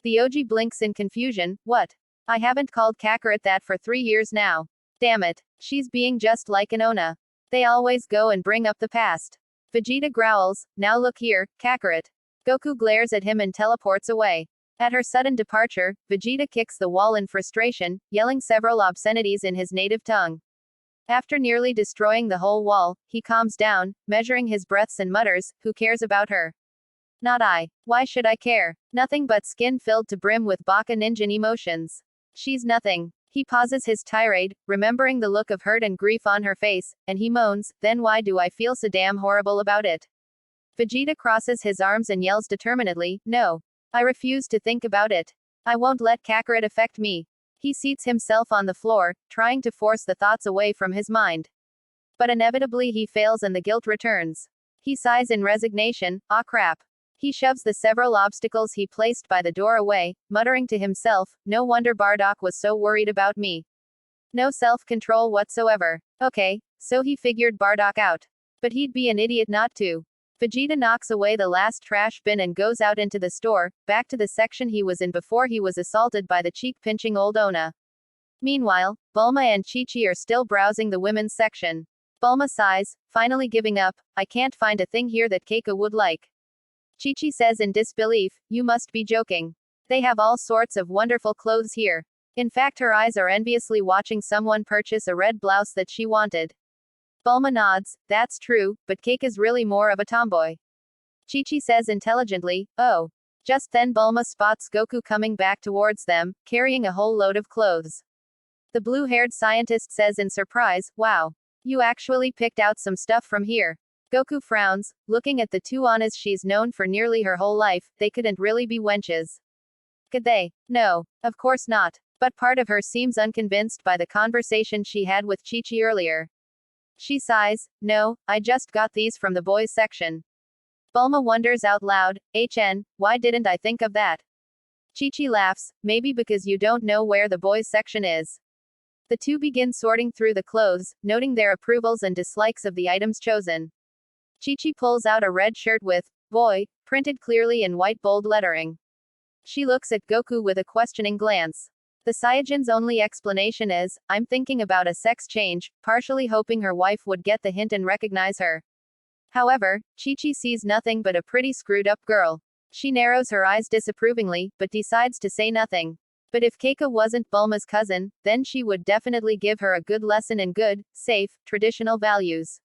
The OG blinks in confusion, what? I haven't called Kakarot that for 3 years now. Damn it, she's being just like an Onna. They always go and bring up the past. Vegeta growls, now look here, Kakarot. Goku glares at him and teleports away. At her sudden departure, Vegeta kicks the wall in frustration, yelling several obscenities in his native tongue. After nearly destroying the whole wall, he calms down, measuring his breaths and mutters, who cares about her? Not I. Why should I care? Nothing but skin filled to brim with Baka Ninja emotions. She's nothing. He pauses his tirade, remembering the look of hurt and grief on her face, and he moans, then why do I feel so damn horrible about it? Vegeta crosses his arms and yells determinedly, no. I refuse to think about it. I won't let Kakarot affect me. He seats himself on the floor, trying to force the thoughts away from his mind. But inevitably he fails and the guilt returns. He sighs in resignation, ah crap. He shoves the several obstacles he placed by the door away, muttering to himself, no wonder Bardock was so worried about me. No self-control whatsoever. Okay, so he figured Bardock out. But he'd be an idiot not to. Vegeta knocks away the last trash bin and goes out into the store, back to the section he was in before he was assaulted by the cheek-pinching old Onna. Meanwhile, Bulma and Chi-Chi are still browsing the women's section. Bulma sighs, finally giving up, I can't find a thing here that Keika would like. Chi-Chi says in disbelief, you must be joking. They have all sorts of wonderful clothes here. In fact, her eyes are enviously watching someone purchase a red blouse that she wanted. Bulma nods, that's true, but Keika's really more of a tomboy. Chi-Chi says intelligently, oh. Just then Bulma spots Goku coming back towards them, carrying a whole load of clothes. The blue-haired scientist says in surprise, wow. You actually picked out some stuff from here. Goku frowns, looking at the two Annas she's known for nearly her whole life, they couldn't really be wenches. Could they? No, of course not. But part of her seems unconvinced by the conversation she had with Chi-Chi earlier. She sighs, no, I just got these from the boys section. Bulma wonders out loud, why didn't I think of that? Chi-Chi laughs, maybe because you don't know where the boys section is. The two begin sorting through the clothes, noting their approvals and dislikes of the items chosen. Chi-Chi pulls out a red shirt with, boy, printed clearly in white bold lettering. She looks at Goku with a questioning glance. The Saiyajin's only explanation is, I'm thinking about a sex change, partially hoping her wife would get the hint and recognize her. However, Chi-Chi sees nothing but a pretty screwed up girl. She narrows her eyes disapprovingly, but decides to say nothing. But if Keika wasn't Bulma's cousin, then she would definitely give her a good lesson in good, safe, traditional values.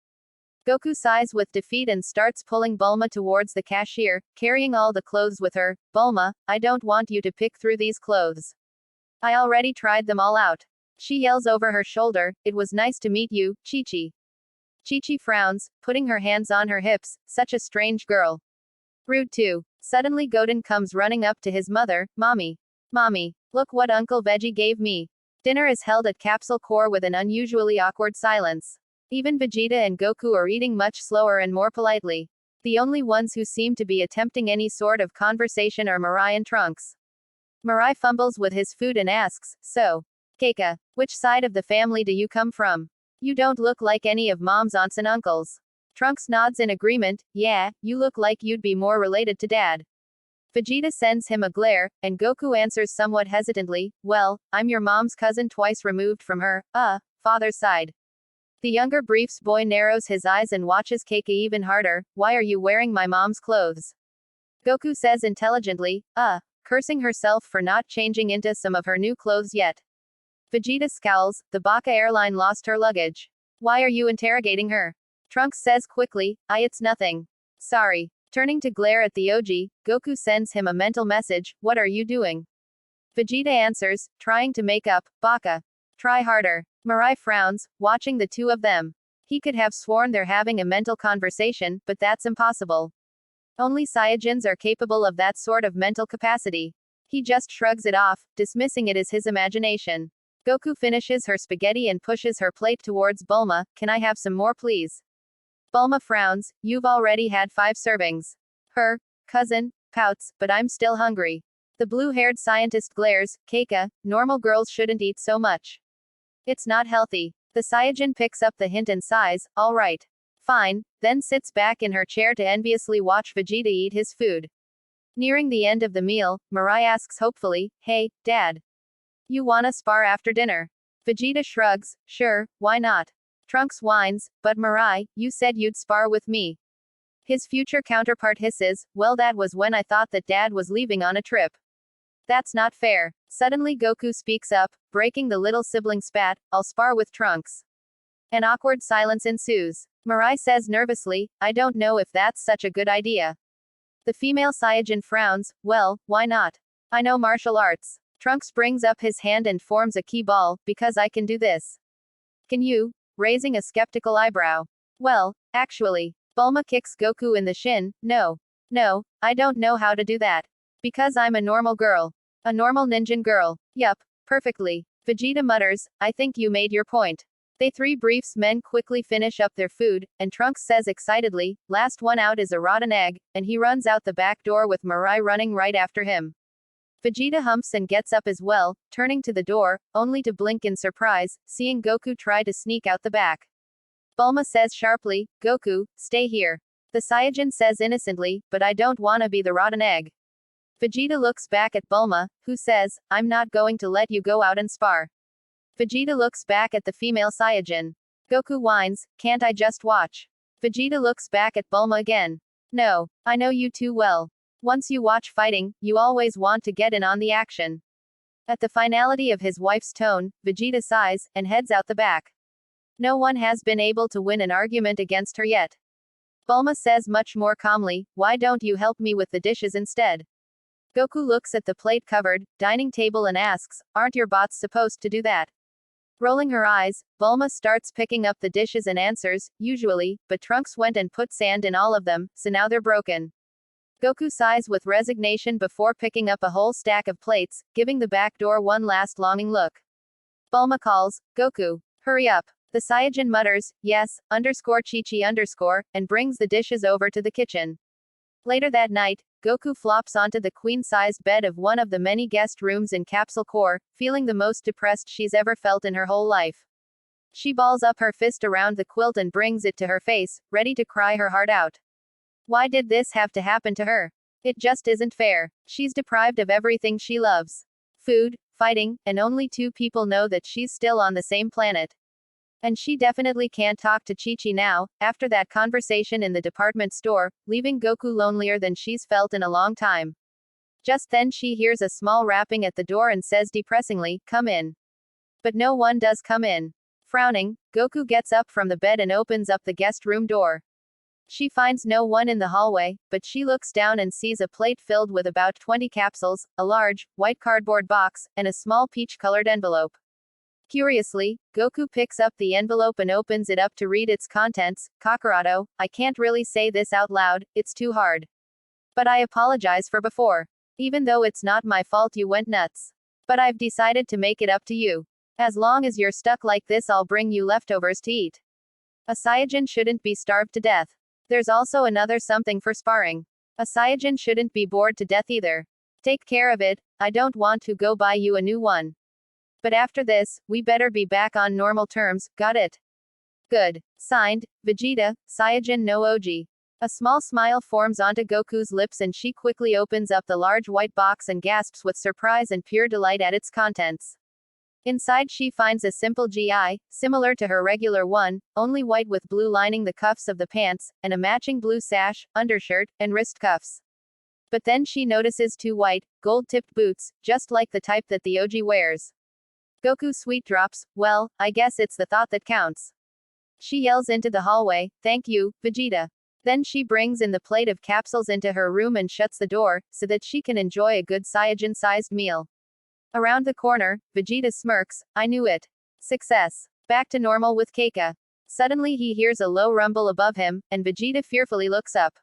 Goku sighs with defeat and starts pulling Bulma towards the cashier, carrying all the clothes with her. Bulma, I don't want you to pick through these clothes. I already tried them all out. She yells over her shoulder, it was nice to meet you, Chi-Chi. Chi-Chi frowns, putting her hands on her hips, such a strange girl. Rude too. Suddenly Godin comes running up to his mother, Mommy. Mommy, look what Uncle Veggie gave me. Dinner is held at Capsule Corps with an unusually awkward silence. Even Vegeta and Goku are eating much slower and more politely. The only ones who seem to be attempting any sort of conversation are Mirai and Trunks. Mirai fumbles with his food and asks, so, Keika, which side of the family do you come from? You don't look like any of Mom's aunts and uncles. Trunks nods in agreement, yeah, you look like you'd be more related to Dad. Vegeta sends him a glare, and Goku answers somewhat hesitantly, well, I'm your mom's cousin twice removed from her, father's side. The younger Briefs boy narrows his eyes and watches Keika even harder, why are you wearing my mom's clothes? Goku says intelligently, cursing herself for not changing into some of her new clothes yet. Vegeta scowls, the Baka airline lost her luggage. Why are you interrogating her? Trunks says quickly, it's nothing. Sorry. Turning to glare at the OG, Goku sends him a mental message, what are you doing? Vegeta answers, trying to make up, Baka. Try harder. Mirai frowns, watching the two of them. He could have sworn they're having a mental conversation, but that's impossible. Only Saiyajins are capable of that sort of mental capacity. He just shrugs it off, dismissing it as his imagination. Goku finishes her spaghetti and pushes her plate towards Bulma. Can I have some more, please? Bulma frowns. You've already had 5 servings. Her cousin pouts, but I'm still hungry. The blue-haired scientist glares. Keika, normal girls shouldn't eat so much. It's not healthy. The Saiyajin picks up the hint and sighs. All right. Fine, then sits back in her chair to enviously watch Vegeta eat his food. Nearing the end of the meal, Mirai asks hopefully, Hey, Dad. You wanna spar after dinner? Vegeta shrugs. Sure, why not? Trunks whines, but Mirai, you said you'd spar with me. His future counterpart hisses, well, that was when I thought that Dad was leaving on a trip. That's not fair. Suddenly Goku speaks up, breaking the little sibling spat. I'll spar with Trunks. An awkward silence ensues. Mirai says nervously, I don't know if that's such a good idea. The female Saiyajin frowns. Well, why not? I know martial arts. Trunks brings up his hand and forms a key ball, because I can do this. Can you? Raising a skeptical eyebrow. Well, actually. Bulma kicks Goku in the shin. No, I don't know how to do that. Because I'm a normal girl. A normal ninja girl. Yup, perfectly. Vegeta mutters, I think you made your point. They 3 briefs men quickly finish up their food, and Trunks says excitedly, last one out is a rotten egg, and he runs out the back door with Mirai running right after him. Vegeta humps and gets up as well, turning to the door, only to blink in surprise, seeing Goku try to sneak out the back. Bulma says sharply, Goku, stay here. The Saiyajin says innocently, but I don't wanna be the rotten egg. Vegeta looks back at Bulma, who says, I'm not going to let you go out and spar. Vegeta looks back at the female Saiyajin. Goku whines, can't I just watch? Vegeta looks back at Bulma again. No, I know you too well. Once you watch fighting, you always want to get in on the action. At the finality of his wife's tone, Vegeta sighs, and heads out the back. No one has been able to win an argument against her yet. Bulma says much more calmly, why don't you help me with the dishes instead? Goku looks at the plate-covered dining table and asks, aren't your bots supposed to do that? Rolling her eyes, Bulma starts picking up the dishes and answers, usually, but Trunks went and put sand in all of them, so now they're broken. Goku sighs with resignation before picking up a whole stack of plates, giving the back door one last longing look. Bulma calls, Goku, hurry up. The Saiyajin mutters, yes, _Chi-Chi _ and brings the dishes over to the kitchen. Later that night, Goku flops onto the queen-sized bed of one of the many guest rooms in Capsule Corps, feeling the most depressed she's ever felt in her whole life. She balls up her fist around the quilt and brings it to her face, ready to cry her heart out. Why did this have to happen to her? It just isn't fair. She's deprived of everything she loves. Food, fighting, and only 2 people know that she's still on the same planet. And she definitely can't talk to Chi-Chi now, after that conversation in the department store, leaving Goku lonelier than she's felt in a long time. Just then she hears a small rapping at the door and says depressingly, come in. But no one does come in. Frowning, Goku gets up from the bed and opens up the guest room door. She finds no one in the hallway, but she looks down and sees a plate filled with about 20 capsules, a large, white cardboard box, and a small peach-colored envelope. Curiously, Goku picks up the envelope and opens it up to read its contents. Kakaroto, I can't really say this out loud, it's too hard. But I apologize for before. Even though it's not my fault you went nuts. But I've decided to make it up to you. As long as you're stuck like this, I'll bring you leftovers to eat. A Saiyajin shouldn't be starved to death. There's also another something for sparring. A Saiyajin shouldn't be bored to death either. Take care of it, I don't want to go buy you a new one. But after this, we better be back on normal terms, got it? Good. Signed, Vegeta, Saiyajin no Oji. A small smile forms onto Goku's lips and she quickly opens up the large white box and gasps with surprise and pure delight at its contents. Inside she finds a simple GI, similar to her regular one, only white with blue lining the cuffs of the pants, and a matching blue sash, undershirt, and wrist cuffs. But then she notices 2 white, gold-tipped boots, just like the type that the Oji wears. Goku sweet drops, well, I guess it's the thought that counts. She yells into the hallway, thank you, Vegeta. Then she brings in the plate of capsules into her room and shuts the door, so that she can enjoy a good Saiyajin-sized meal. Around the corner, Vegeta smirks, I knew it. Success. Back to normal with Keika. Suddenly he hears a low rumble above him, and Vegeta fearfully looks up.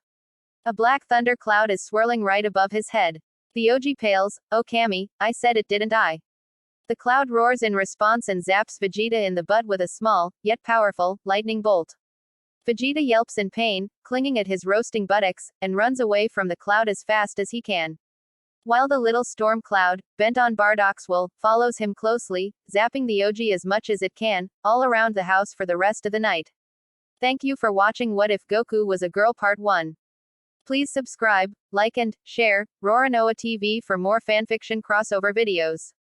A black thunder cloud is swirling right above his head. The Oji pales, "Oh Kami, I said it didn't I?" The cloud roars in response and zaps Vegeta in the butt with a small, yet powerful, lightning bolt. Vegeta yelps in pain, clinging at his roasting buttocks, and runs away from the cloud as fast as he can. While the little storm cloud, bent on Bardock's will, follows him closely, zapping the Oji as much as it can, all around the house for the rest of the night. Thank you for watching What If Goku Was a Girl Part 1. Please subscribe, like and share Roranoa TV for more fanfiction crossover videos.